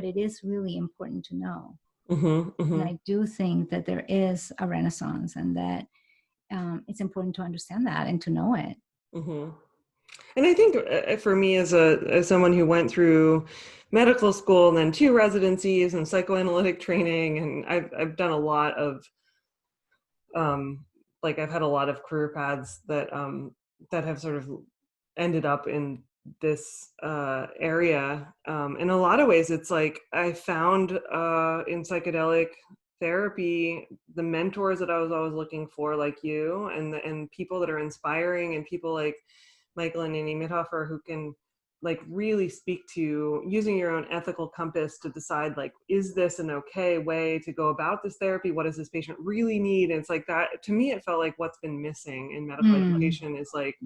it is really important to know. And I do think that there is a renaissance, and that it's important to understand that and to know it. And I think for me, as someone who went through medical school and then 2 residencies and psychoanalytic training, and I've done a lot of I've had a lot of career paths that have sort of ended up in this area. In a lot of ways, it's like I found in psychedelic therapy the mentors that I was always looking for, like you, and people that are inspiring, and people like McLane and Mithofer who can like really speak to using your own ethical compass to decide, like, is this an okay way to go about this therapy? What does this patient really need? And it's like that, to me, it felt like what's been missing in medical education is like,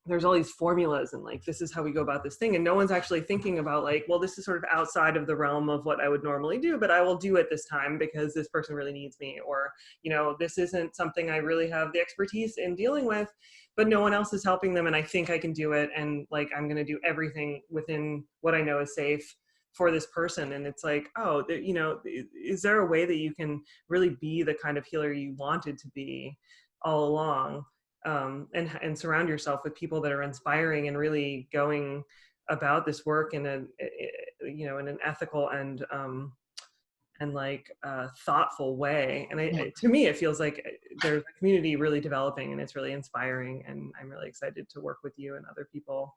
there's all these formulas and like, this is how we go about this thing. And no one's actually thinking about like, well, this is sort of outside of the realm of what I would normally do, but I will do it this time because this person really needs me. Or, this isn't something I really have the expertise in dealing with, but no one else is helping them. And I think I can do it. And like, I'm going to do everything within what I know is safe for this person. And it's like, oh, is there a way that you can really be the kind of healer you wanted to be all along? And surround yourself with people that are inspiring and really going about this work in an ethical and thoughtful way. And to me, it feels like there's a community really developing, and it's really inspiring. And I'm really excited to work with you and other people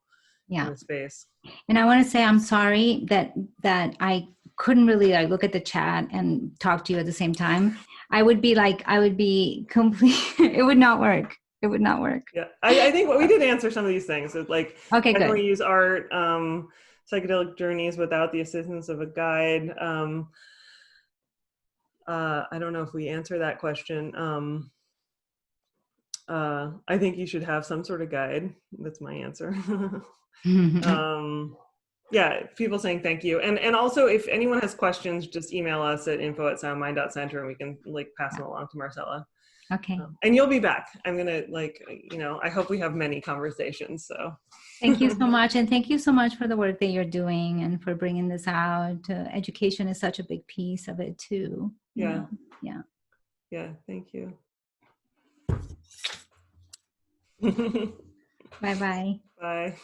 in the space. And I want to say I'm sorry that I couldn't really look at the chat and talk to you at the same time. I would be complete. It would not work. It would not work. Yeah, I think we did answer some of these things. It's like, okay, how can good. we use art, psychedelic journeys without the assistance of a guide? I don't know if we answer that question. I think you should have some sort of guide. That's my answer. Yeah, people saying thank you. And also, if anyone has questions, just email us at info@soundmind.center, and we can pass them along to Marcela. Okay. And you'll be back. I'm going to I hope we have many conversations. So thank you so much. And thank you so much for the work that you're doing and for bringing this out. Education is such a big piece of it too. Yeah. Thank you. Bye-bye. Bye.